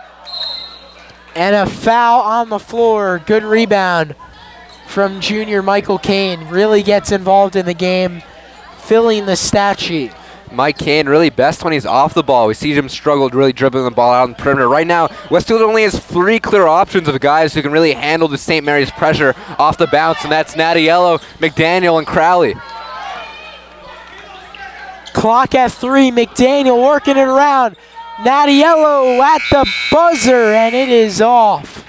And a foul on the floor. Good rebound from junior Michael Kane. Really gets involved in the game, filling the stat sheet. Mike Kane really best when he's off the ball. We see him struggle really dribbling the ball out on the perimeter. Right now, Westfield only has 3 clear options of guys who can really handle the St. Mary's pressure off the bounce, and that's Nattiello, McDaniel, and Crowley. Clock at 3, McDaniel working it around. Nattiello at the buzzer, and it is off.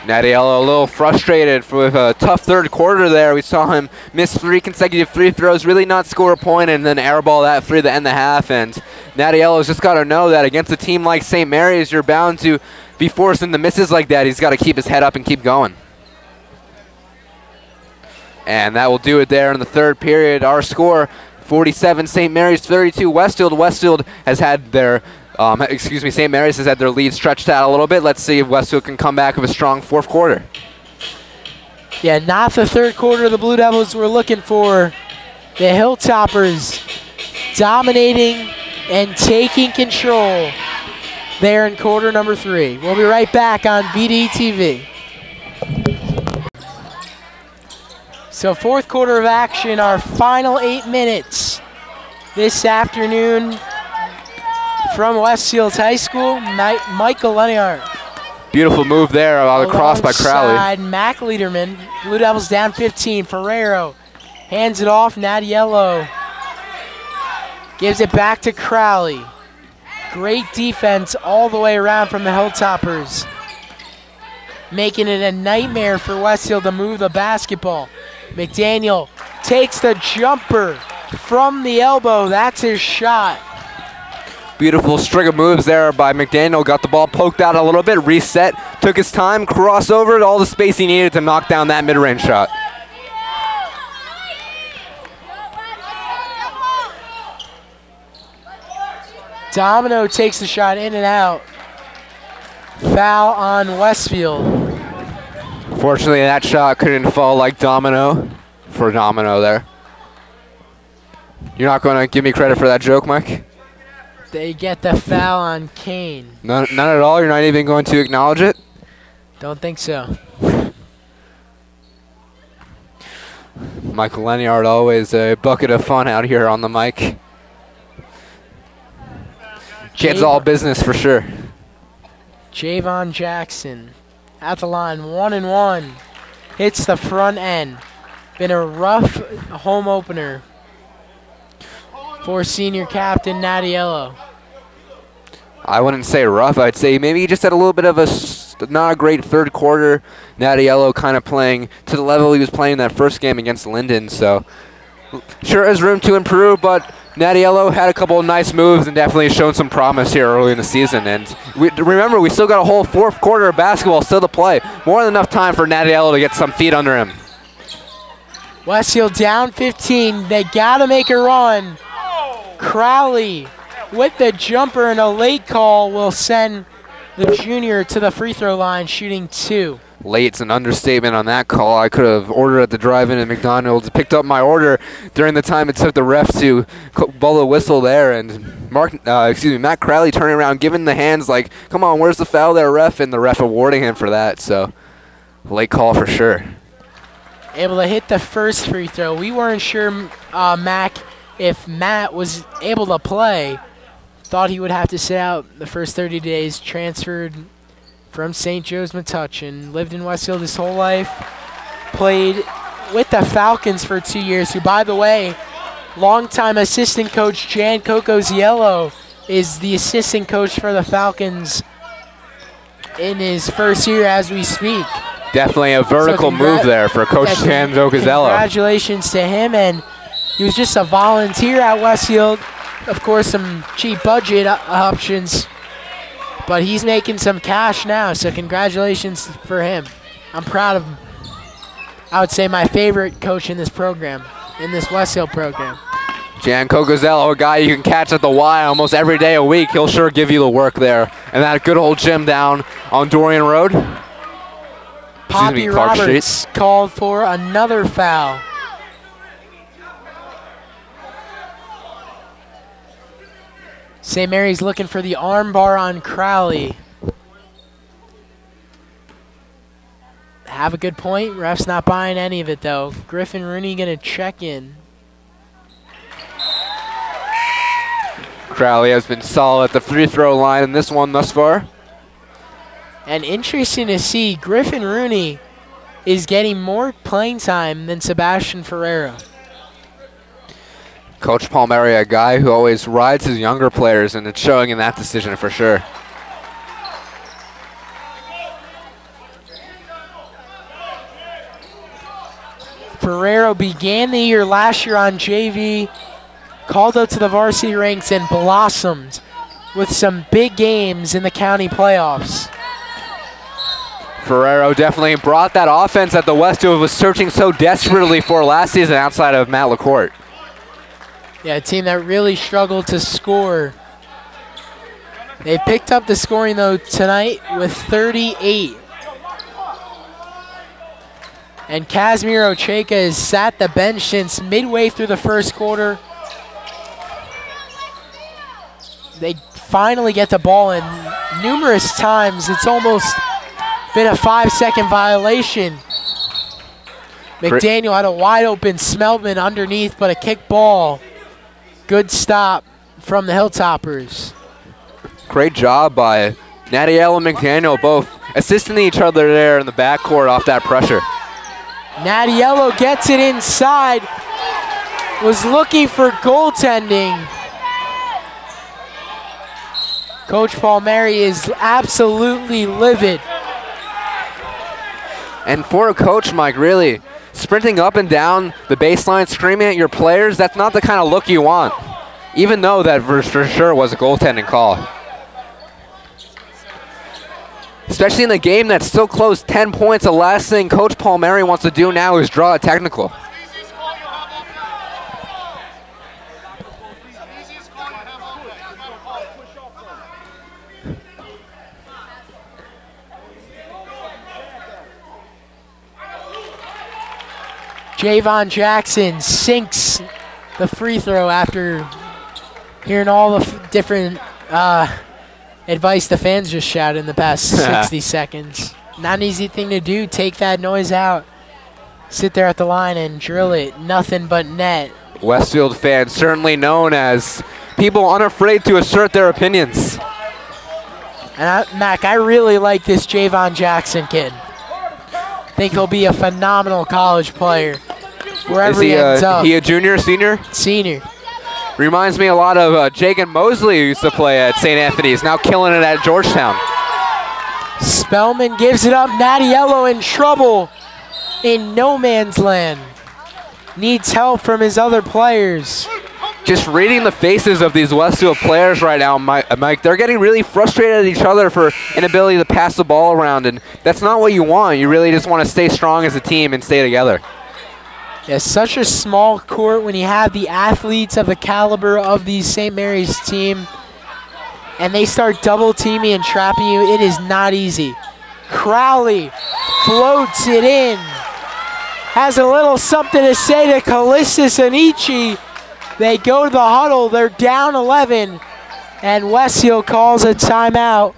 Nattiello a little frustrated with a tough third quarter there. We saw him miss 3 consecutive free throws, really not score a point, and then airball that 3 to end the half. And Nattiello's just got to know that against a team like St. Mary's, you're bound to be forced into misses like that. He's got to keep his head up and keep going. And that will do it there in the third period. Our score, 47 St. Mary's, 32 Westfield. Westfield has had their St. Mary's has had their lead stretched out a little bit. Let's see if Westfield can come back with a strong fourth quarter. Yeah, not the third quarter the Blue Devils were looking for. The Hilltoppers dominating and taking control there in quarter number 3. We'll be right back on BDTV. So fourth quarter of action, our final 8 minutes this afternoon from Westfield High School. Michael Leniart. Beautiful move there on the cross by Crowley. Alongside Mac Liederman. Blue Devils down 15. Ferrero hands it off. Nadiello gives it back to Crowley. Great defense all the way around from the Hilltoppers, making it a nightmare for Westfield to move the basketball. McDaniel takes the jumper from the elbow. That's his shot. Beautiful string of moves there by McDaniel. Got the ball poked out a little bit, reset, took his time, crossover, all the space he needed to knock down that mid-range shot. Domino takes the shot in and out. Foul on Westfield. Fortunately, that shot couldn't fall like Domino for Domino there. You're not going to give me credit for that joke, Mike? They get the foul on Kane. None at all? You're not even going to acknowledge it? Don't think so. Michael Leniart, always a bucket of fun out here on the mic. Kid's all business for sure. Javon Jackson at the line, 1-1. Hits the front end. Been a rough home opener for senior captain Nadiello. I wouldn't say rough. I'd say maybe he just had a little bit of a not a great third quarter. Nadiello kind of playing to the level he was playing that first game against Linden. So sure has room to improve, but Nadiello had a couple of nice moves and definitely shown some promise here early in the season. And remember, we still got a whole fourth quarter of basketball still to play. More than enough time for Nadiello to get some feet under him. Westfield down 15. They got to make a run. Crowley with the jumper, and a late call will send the junior to the free throw line, shooting 2. Late's an understatement on that call. I could have ordered at the drive-in at McDonald's, picked up my order during the time it took the ref to blow the whistle there, and Matt Crowley turning around, giving the hands like, come on, where's the foul there, ref? And the ref awarding him for that, so late call for sure. Able to hit the first free throw. We weren't sure, Mac, if Matt was able to play. Thought he would have to sit out the first 30 days, transferred from St. Joe's Metuchen, lived in Westfield his whole life, played with the Falcons for 2 years, who, by the way, longtime assistant coach Jan Cocoziello is the assistant coach for the Falcons in his first year as we speak. Definitely a vertical move there for Coach Jan Cocoziello. Congratulations to him, and he was just a volunteer at Westfield. Of course, some cheap budget options, but he's making some cash now, so congratulations for him. I'm proud of him. I would say my favorite coach in this program, in this Westfield program. Jan Cocoziello, a guy you can catch at the Y almost every day a week. He'll sure give you the work there. And that good old gym down on Dorian Road. Poppy Roberts called for another foul. St. Mary's looking for the arm bar on Crowley. Have a good point. Ref's not buying any of it, though. Griffin Rooney going to check in. Crowley has been solid at the free throw line in this one thus far. And interesting to see, Griffin Rooney is getting more playing time than Sebastian Ferrero. Coach Palmieri, a guy who always rides his younger players, and it's showing in that decision for sure. Ferrero began the year last year on JV, called up to the varsity ranks, and blossomed with some big games in the county playoffs. Ferrero definitely brought that offense that the Westfield was searching so desperately for last season outside of Matt LaCourte. Yeah, a team that really struggled to score. They picked up the scoring, though, tonight with 38. And Casimir Ocheka has sat the bench since midway through the first quarter. They finally get the ball in numerous times. It's almost been a 5-second violation. McDaniel had a wide open Smeltman underneath, but a kick ball. Good stop from the Hilltoppers. Great job by Nadiel and McDaniel, both assisting each other there in the backcourt off that pressure. Nadiello gets it inside. Was looking for goaltending. Coach Palmieri is absolutely livid. And for a coach, Mike, really sprinting up and down the baseline, screaming at your players, that's not the kind of look you want, even though that for sure was a goaltending call. Especially in a game that's still close, 10 points, the last thing Coach Palmieri wants to do now is draw a technical. Javon Jackson sinks the free throw after hearing all the different advice the fans just shouted in the past 60 seconds. Not an easy thing to do. Take that noise out. Sit there at the line and drill it. Nothing but net. Westfield fans certainly known as people unafraid to assert their opinions. And Mac, I really like this Javon Jackson kid. Think he'll be a phenomenal college player wherever he ends up. He a junior, senior? Senior. Reminds me a lot of Jagan Mosley, who used to play at St. Anthony's, now killing it at Georgetown. Spellman gives it up. Nadiello in trouble in no man's land. Needs help from his other players. Just reading the faces of these Westfield players right now, Mike, they're getting really frustrated at each other for inability to pass the ball around, and that's not what you want. You really just want to stay strong as a team and stay together. Yeah, such a small court when you have the athletes of the caliber of the St. Mary's team, and they start double teaming and trapping you. It is not easy. Crowley floats it in. Has a little something to say to Callistus and Ichi. They go to the huddle. They're down 11, and Westfield calls a timeout.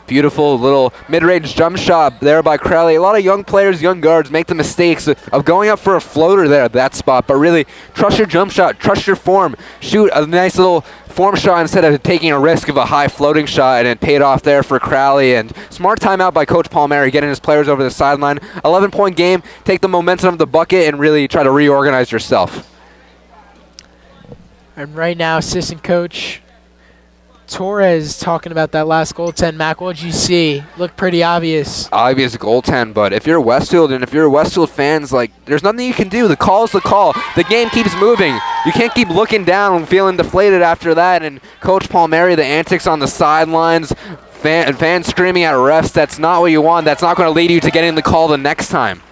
Beautiful little mid-range jump shot there by Crowley. A lot of young players, young guards make the mistakes of going up for a floater there at that spot, but really trust your jump shot, trust your form. Shoot a nice little form shot instead of taking a risk of a high floating shot, and it paid off there for Crowley. And smart timeout by Coach Palmieri, getting his players over the sideline. 11-point game, take the momentum of the bucket and really try to reorganize yourself. And right now, assistant coach Torres talking about that last goaltend. Mac, what did you see? Looked pretty obvious. Obvious goaltend, but if you're Westfield and if you're Westfield fans, like, there's nothing you can do. The call is the call. The game keeps moving. You can't keep looking down and feeling deflated after that. And Coach Palmieri, the antics on the sidelines, fans screaming at refs, that's not what you want. That's not going to lead you to getting the call the next time.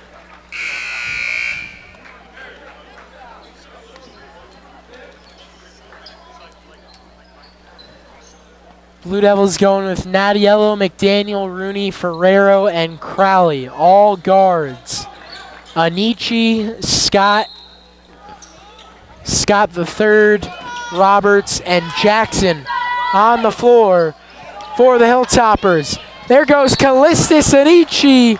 Blue Devils going with Nadiello, McDaniel, Rooney, Ferrero, and Crowley. All guards. Anichi, Scott the third, Roberts, and Jackson on the floor for the Hilltoppers. There goes Callistus Anichi,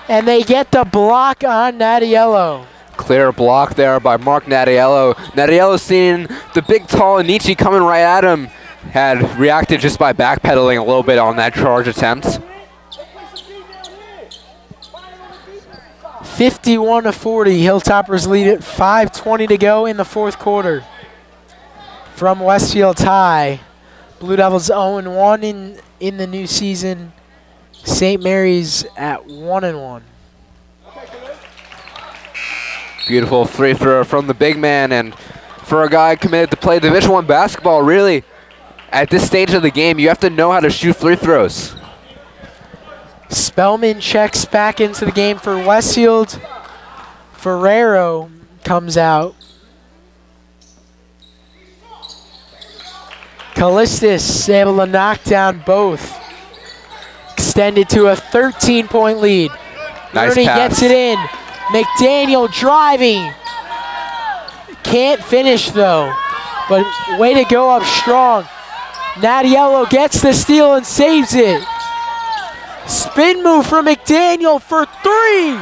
and they get the block on Nadiello. Clear block there by Mark Nadiello. Nadiello seeing the big, tall Anichi coming right at him. Had reacted just by backpedaling a little bit on that charge attempt. 51-40, Hilltoppers lead it, 5:20 to go in the fourth quarter. From Westfield High, Blue Devils 0-1 in the new season. St. Mary's at 1-1. Beautiful free throw from the big man, and for a guy committed to play Division I basketball, really, at this stage of the game, you have to know how to shoot free throws. Spellman checks back into the game for Westfield. Ferrero comes out. Callistus able to knock down both. Extended to a 13-point lead. Nice Rooney pass. gets it in. McDaniel driving. Can't finish though, but way to go up strong. Nadiello gets the steal and saves it. Spin move from McDaniel for three.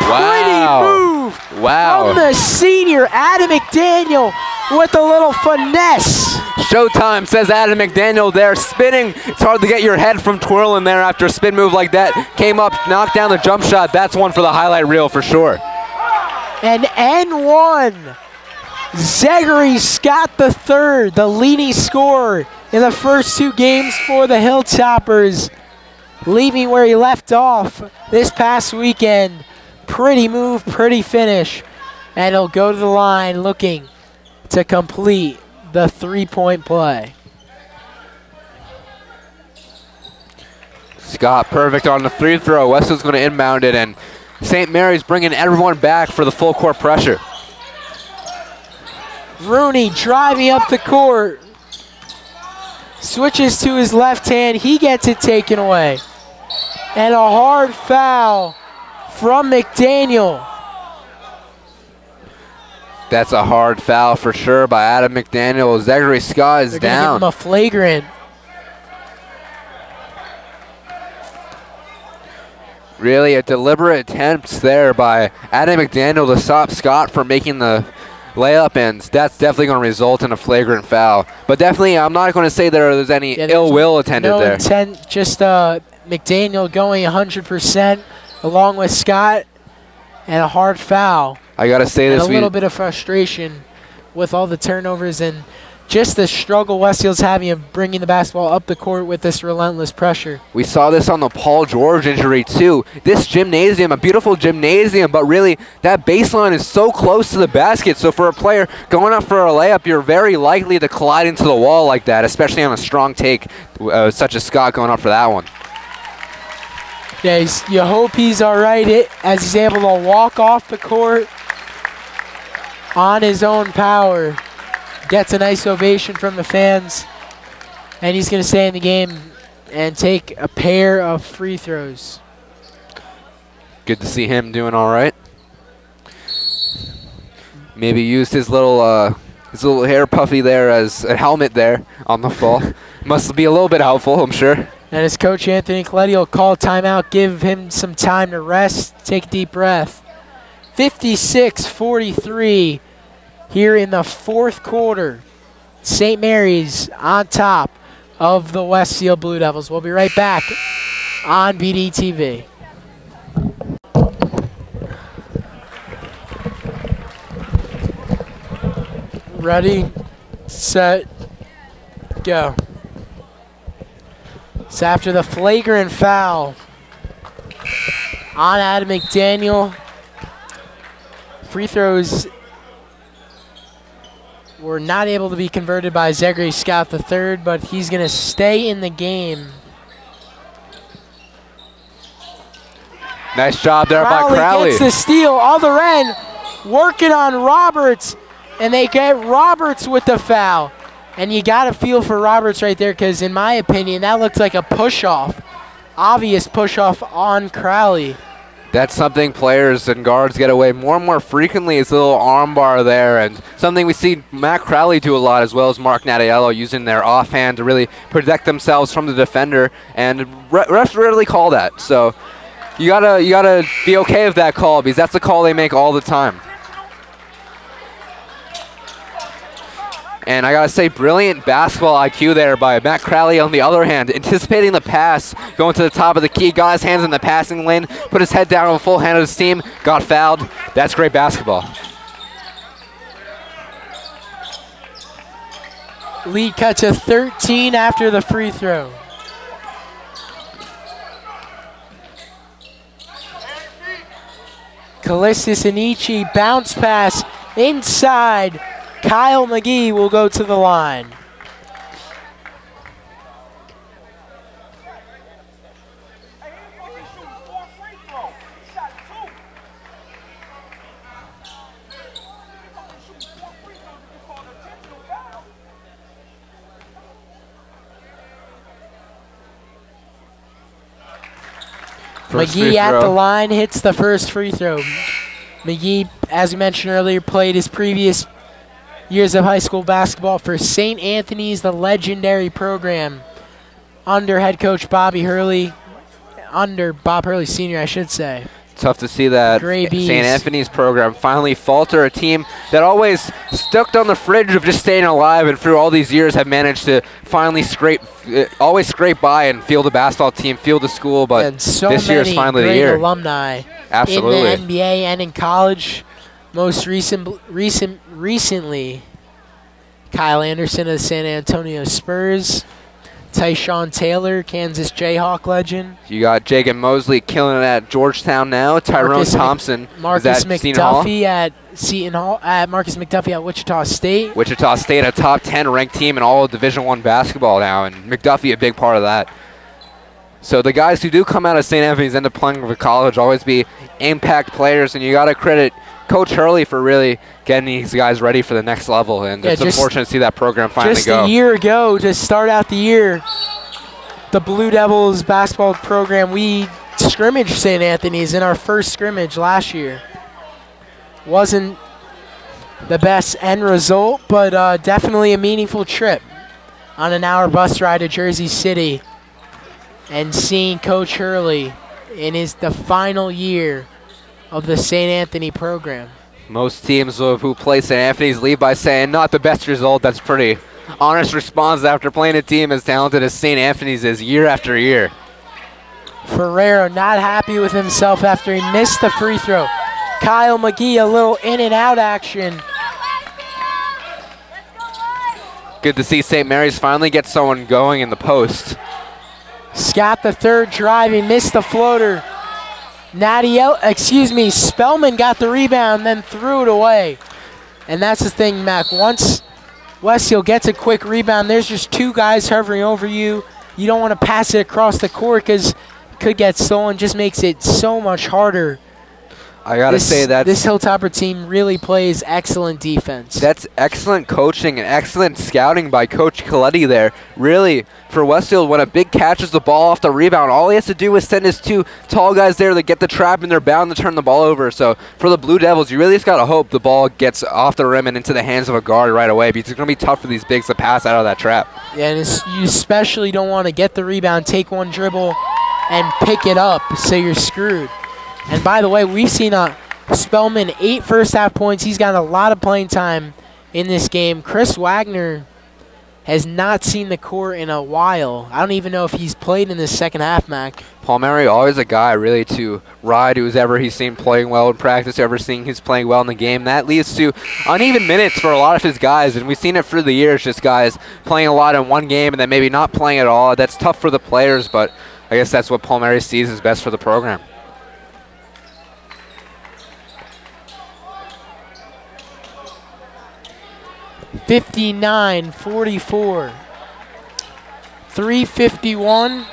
Wow. Pretty move Wow. from the senior, Adam McDaniel, with a little finesse. Showtime, says Adam McDaniel there, spinning. It's hard to get your head from twirling there after a spin move like that. Came up, knocked down the jump shot. That's one for the highlight reel for sure. And N1, Zachary Scott III, the leading scorer in the first two games for the Hilltoppers, leaving where he left off this past weekend. Pretty move, pretty finish. And he'll go to the line looking to complete the three-point play. Scott perfect on the free throw. Westfield's going to inbound it, and St. Mary's bringing everyone back for the full court pressure. Rooney driving up the court. Switches to his left hand. He gets it taken away. And a hard foul from McDaniel. That's a hard foul for sure by Adam McDaniel. Zachary Scott is They're gonna down. give him a flagrant. Really a deliberate attempt there by Adam McDaniel to stop Scott from making the layup, and that's definitely going to result in a flagrant foul. But definitely, I'm not going to say there's any ill will attended no there. Intent, just McDaniel going 100% along with Scott, and a hard foul. I got to say And this. a little bit of frustration with all the turnovers and just the struggle Westfield's having of bringing the basketball up the court with this relentless pressure. We saw this on the Paul George injury too. This gymnasium, a beautiful gymnasium, but really that baseline is so close to the basket. So for a player going up for a layup, you're very likely to collide into the wall like that, especially on a strong take, such as Scott going up for that one. Yeah, you hope he's all right as he's able to walk off the court on his own power. Gets a nice ovation from the fans, and he's going to stay in the game and take a pair of free throws. Good to see him doing all right. Maybe used his little hair puffy there as a helmet there on the fall. Must be a little bit helpful, I'm sure. And his coach, Anthony Coletti, will call timeout, give him some time to rest, take a deep breath. 56-43 here in the fourth quarter. St. Mary's on top of the Westfield Blue Devils. We'll be right back on BDTV. Ready, set, go. So after the flagrant foul on Adam McDaniel, free throws were not able to be converted by Zachary Scott III, but he's going to stay in the game. Nice job there by Crowley. Gets the steal, other end, working on Roberts, and they get Roberts with the foul. And you got to feel for Roberts right there, because in my opinion, that looked like a push-off, obvious push-off on Crowley. That's something players and guards get away more and more frequently, is a little arm bar there, and something we see Matt Crowley do a lot, as well as Mark Nadiello, using their offhand to really protect themselves from the defender, and refs rarely call that. So you gotta be okay with that call, because that's a call they make all the time. And I gotta say, brilliant basketball IQ there by Matt Crowley on the other hand, anticipating the pass, going to the top of the key, got his hands in the passing lane, put his head down on full hand of his team, got fouled. That's great basketball. Lead cut to 13 after the free throw. Callistus Anichi, bounce pass inside. Kyle McGee will go to the line. McGee at the line hits the first free throw. McGee, as we mentioned earlier, played his previous years of high school basketball for St. Anthony's, the legendary program, under head coach Bob Hurley Sr., I should say. Tough to see that St. Anthony's program finally falter, a team that always stuck on the fringe of just staying alive and through all these years have managed to finally always scrape by and field the basketball team, field the school, but and so this year is finally the year. Alumni Absolutely. In the NBA and in college. Most recently, Kyle Anderson of the San Antonio Spurs, Tyshawn Taylor, Kansas Jayhawk legend. You got Jacob Mosley killing it at Georgetown now. Tyrone Thompson, Marcus McDuffie at Seton Hall. Marcus McDuffie at Wichita State. Wichita State, a top 10 ranked team in all of Division I basketball now, and McDuffie a big part of that. So the guys who do come out of St. Anthony's end up playing for college always be impact players, and you got to credit Coach Hurley for really getting these guys ready for the next level, and it's unfortunate to see that program finally go. Just a year ago, to start out the year, the Blue Devils basketball program, we scrimmaged St. Anthony's in our first scrimmage last year. Wasn't the best end result, but definitely a meaningful trip on an hour bus ride to Jersey City, and seeing Coach Hurley in the final year of the St. Anthony program. Most teams who play St. Anthony's leave by saying not the best result. That's pretty honest response after playing a team as talented as St. Anthony's is year after year. Ferrero not happy with himself after he missed the free throw. Kyle McGee, a little in and out action. Good to see St. Mary's finally get someone going in the post. Scott the third drive, he missed the floater. Spellman got the rebound, then threw it away. And that's the thing, Mac. Once Westfield gets a quick rebound, there's just two guys hovering over you. You don't want to pass it across the court because it could get stolen. Just makes it so much harder. I got to say that this Hilltopper team really plays excellent defense. That's excellent coaching and excellent scouting by Coach Coletti there. Really, for Westfield, when a big catches the ball off the rebound, all he has to do is send his two tall guys there to get the trap, and they're bound to turn the ball over. So for the Blue Devils, you really just got to hope the ball gets off the rim and into the hands of a guard right away, because it's going to be tough for these bigs to pass out of that trap. Yeah, and you especially don't want to get the rebound, take one dribble, and pick it up, so you're screwed. And by the way, we've seen Spellman 8 first-half points. He's gotten a lot of playing time in this game. Chris Wagner has not seen the court in a while. I don't even know if he's played in the second half, Mac. Paul Murray, always a guy really to ride who's ever he's seen playing well in practice, ever seen he's playing well in the game. That leads to uneven minutes for a lot of his guys, and we've seen it through the years, just guys playing a lot in one game and then maybe not playing at all. That's tough for the players, but I guess that's what Paul Murray sees is best for the program. (59-44). 3:51.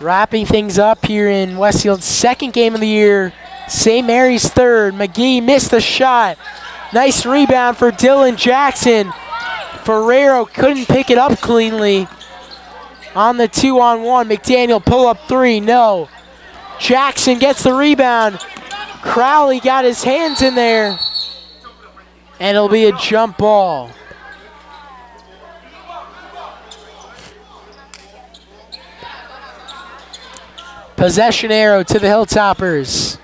Wrapping things up here in Westfield's second game of the year. St. Mary's third. McGee missed the shot. Nice rebound for Dylan Jackson. Ferrero couldn't pick it up cleanly on the 2-on-1. McDaniel pull up three, no. Jackson gets the rebound. Crowley got his hands in there. And it'll be a jump ball. Possession arrow to the Hilltoppers.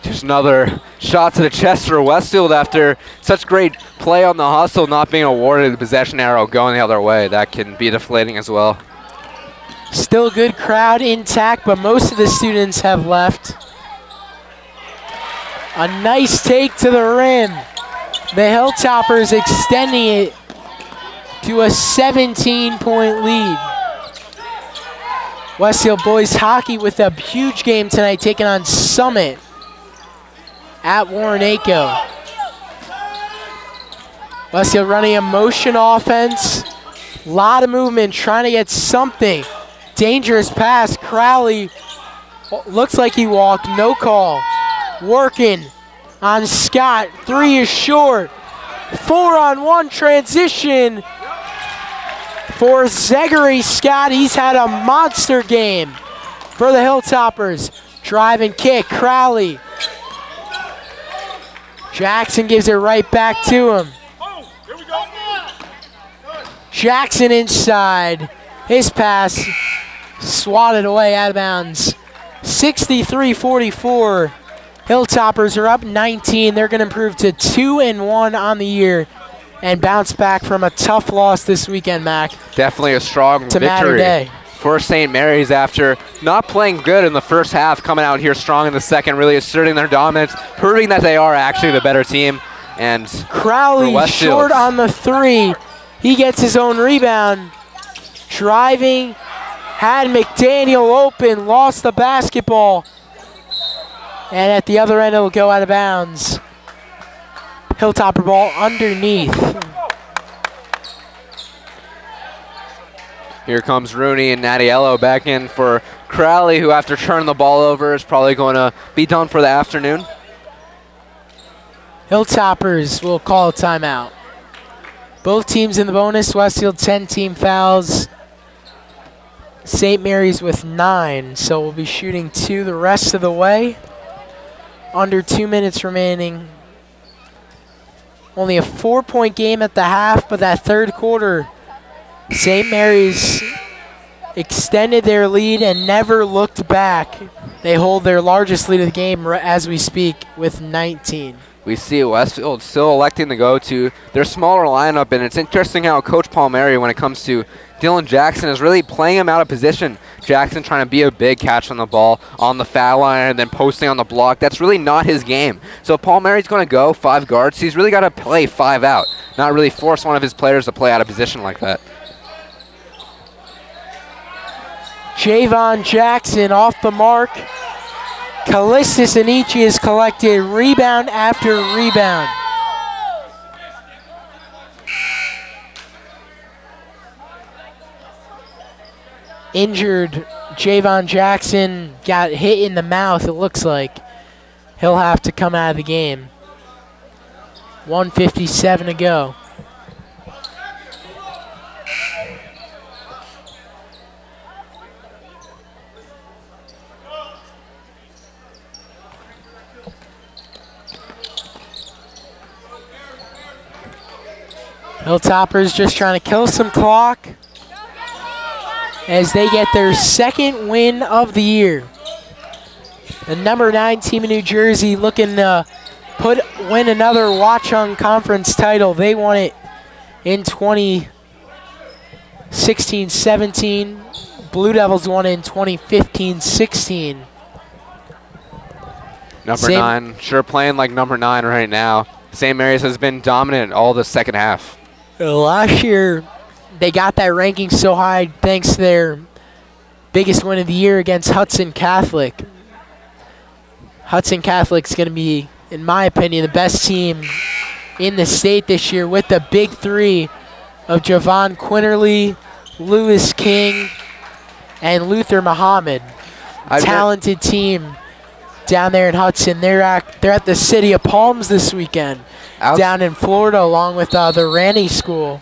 Just another shot to the chest for Westfield after such great play on the hustle, not being awarded the possession arrow going the other way. That can be deflating as well. Still good crowd intact, but most of the students have left. A nice take to the rim. The Hilltoppers extending it to a 17-point lead. Westfield boys hockey with a huge game tonight, taking on Summit at Warren-Aco. Westfield running a motion offense. A lot of movement, trying to get something. Dangerous pass. Crowley looks like he walked. No call. Working on Scott. Three is short. 4-on-1 transition for Zachary Scott. He's had a monster game. for the Hilltoppers. Drive and kick, Crowley. Jackson gives it right back to him. Jackson inside. His pass swatted away out of bounds. 63-44. Hilltoppers are up 19. They're going to improve to 2-1 on the year and bounce back from a tough loss this weekend, Mac. Definitely a strong victory for St. Mary's after not playing good in the first half, coming out here strong in the second, really asserting their dominance, proving that they are actually the better team. And Crowley short on the three. He gets his own rebound. Driving, had McDaniel open, lost the basketball. And at the other end, it'll go out of bounds. Hilltopper ball underneath. Here comes Rooney and Nadiello back in for Crowley, who after turning the ball over is probably going to be done for the afternoon. Hilltoppers will call a timeout. Both teams in the bonus. Westfield 10 team fouls. St. Mary's with 9, so we'll be shooting 2 the rest of the way. Under 2 minutes remaining. Only a 4-point game at the half, but that third quarter, St. Mary's extended their lead and never looked back. They hold their largest lead of the game as we speak with 19. We see Westfield still electing to go to their smaller lineup, and it's interesting how Coach Palmieri, when it comes to Dylan Jackson, is really playing him out of position. Jackson trying to be a big catch on the ball on the foul line and then posting on the block. That's really not his game. So if Palmieri's going to go 5 guards, he's really got to play 5 out, not really force one of his players to play out of position like that. Javon Jackson off the mark. Callistus Anichi has collected rebound after rebound. Injured Javon Jackson got hit in the mouth, it looks like. He'll have to come out of the game. 1:57 to go. Hilltoppers just trying to kill some clock as they get their second win of the year. The number 9 team in New Jersey looking to win another Watchung Conference title. They won it in 2016-17. Blue Devils won it in 2015-16. Number 9, sure playing like number 9 right now. St. Mary's has been dominant all the second half. Last year, they got that ranking so high thanks to their biggest win of the year against Hudson Catholic. Hudson Catholic's going to be, in my opinion, the best team in the state this year with the big 3 of Javon Quinterly, Lewis King, and Luther Muhammad. Talented team down there in Hudson. They're at the City of Palms this weekend. Down in Florida, along with the Randy School.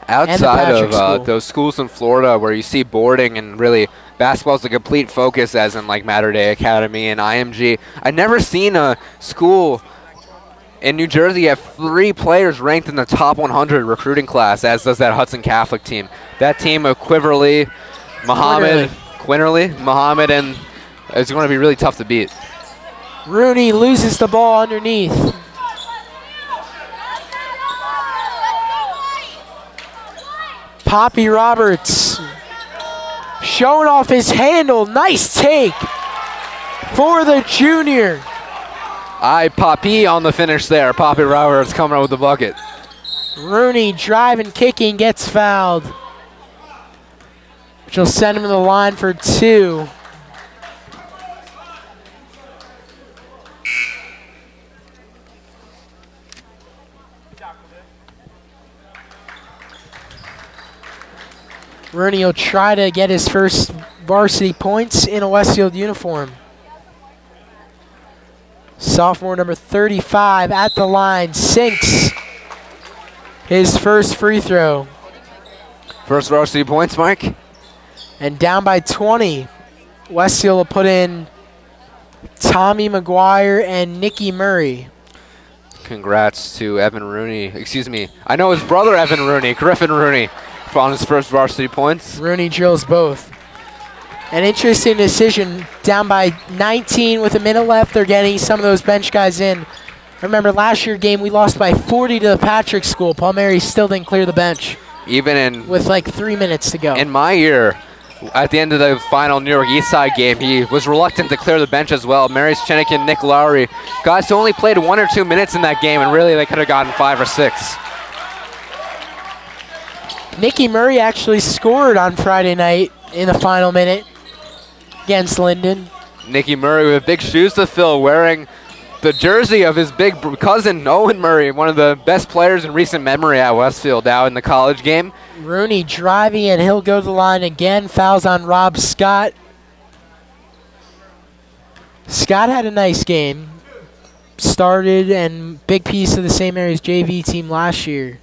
Outside of those schools in Florida where you see boarding and really basketball's a complete focus, as in like Mater Dei Academy and IMG, I've never seen a school in New Jersey have 3 players ranked in the top 100 recruiting class, as does that Hudson Catholic team. That team of Quinterly, Muhammad, and it's going to be really tough to beat. Rooney loses the ball underneath. Poppy Roberts showing off his handle. Nice take for the junior. Poppy on the finish there. Poppy Roberts coming up with the bucket. Rooney driving, kicking, gets fouled, which will send him to the line for 2. Rooney will try to get his first varsity points in a Westfield uniform. Sophomore number 35 at the line, sinks his first free throw. First varsity points, Mike. And down by 20. Westfield will put in Tommy McGuire and Nicky Murray. Congrats to Evan Rooney. Excuse me. I know his brother Evan Rooney, Griffin Rooney, on his first varsity points. Rooney drills both. An interesting decision. Down by 19 with a minute left. They're getting some of those bench guys in. Remember, last year's game, we lost by 40 to the Patrick School. Paul Mary still didn't clear the bench. Even in... with like 3 minutes to go. In my year, at the end of the final New York East Side game, he was reluctant to clear the bench as well. Mary's Chenik and Nick Lowry, guys who only played 1 or 2 minutes in that game, and really they could have gotten 5 or 6. Nicky Murray actually scored on Friday night in the final minute against Linden. Nicky Murray with big shoes to fill, wearing the jersey of his big cousin, Owen Murray, one of the best players in recent memory at Westfield now in the college game. Rooney driving, and he'll go to the line again. Fouls on Rob Scott. Scott had a nice game. Started and big piece of the St. Mary's JV team last year.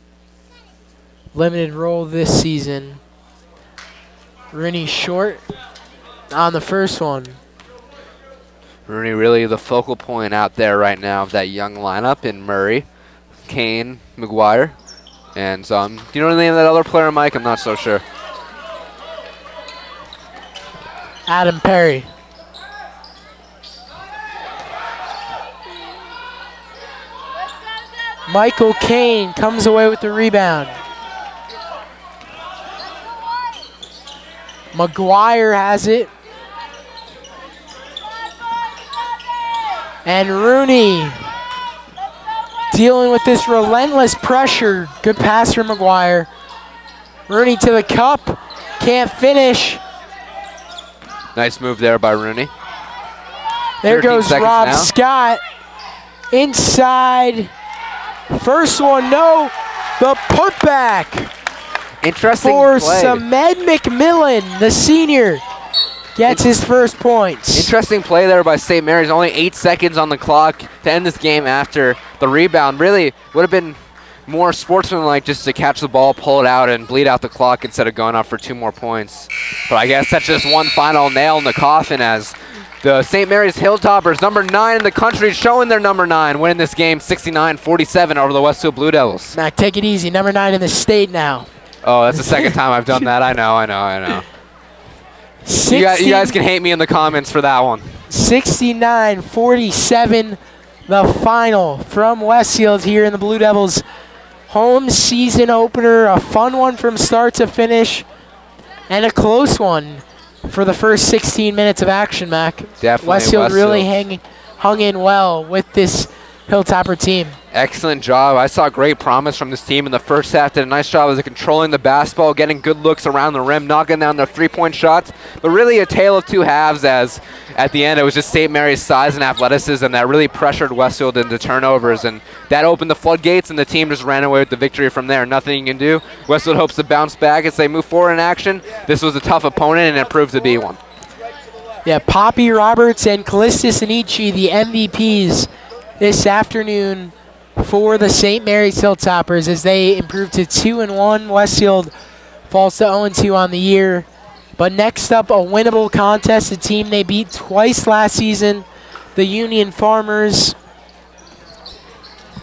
Limited role this season. Rooney short on the first one. Rooney really the focal point out there right now of that young lineup in Murray, Kane, McGuire, and do you know the name of that other player, Mike? I'm not so sure. Adam Perry. Michael Kane comes away with the rebound. McGuire has it. And Rooney dealing with this relentless pressure. Good pass from McGuire. Rooney to the cup. Can't finish. Nice move there by Rooney. There goes Rob now. Scott. Inside. First one, no. The putback. Interesting for play. Samed McMillan, the senior. Gets his first points. Interesting play there by St. Mary's. Only 8 seconds on the clock to end this game after the rebound. Really would have been more sportsmanlike just to catch the ball, pull it out, and bleed out the clock instead of going up for 2 more points. But I guess that's just one final nail in the coffin as the St. Mary's Hilltoppers, number 9 in the country, showing their number 9, winning this game 69-47 over the Westfield Blue Devils. Mac, take it easy. Number 9 in the state now. Oh, that's the second time I've done that. I know. You guys can hate me in the comments for that one. 69-47, the final from Westfield here in the Blue Devils' home season opener. A fun one from start to finish, and a close one for the first 16 minutes of action, Mac. Definitely Westfield really hung in well with this Hilltopper team. Excellent job. I saw great promise from this team in the first half. Did a nice job of controlling the basketball, getting good looks around the rim, knocking down their 3-point shots. But really a tale of two halves, as at the end it was just St. Mary's size and athleticism that really pressured Westfield into turnovers, and that opened the floodgates, and the team just ran away with the victory from there. Nothing you can do. Westfield hopes to bounce back as they move forward in action. This was a tough opponent, and it proved to be one. Yeah, Poppy Roberts and Callistus Anichi, the MVPs this afternoon for the St. Mary's Hilltoppers as they improve to 2-1. Westfield falls to 0-2 on the year. But next up, a winnable contest, a team they beat twice last season, the Union Farmers.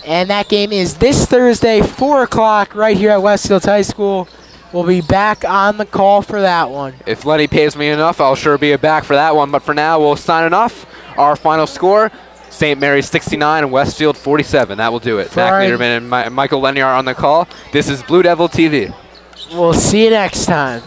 And that game is this Thursday, 4 o'clock, right here at Westfield High School. We'll be back on the call for that one. If Lenny pays me enough, I'll sure be back for that one. But for now, we'll sign it off. Our final score, St. Mary's 69 and Westfield 47. That will do it. Mac Niederman and Michael Leniar on the call. This is Blue Devil TV. We'll see you next time.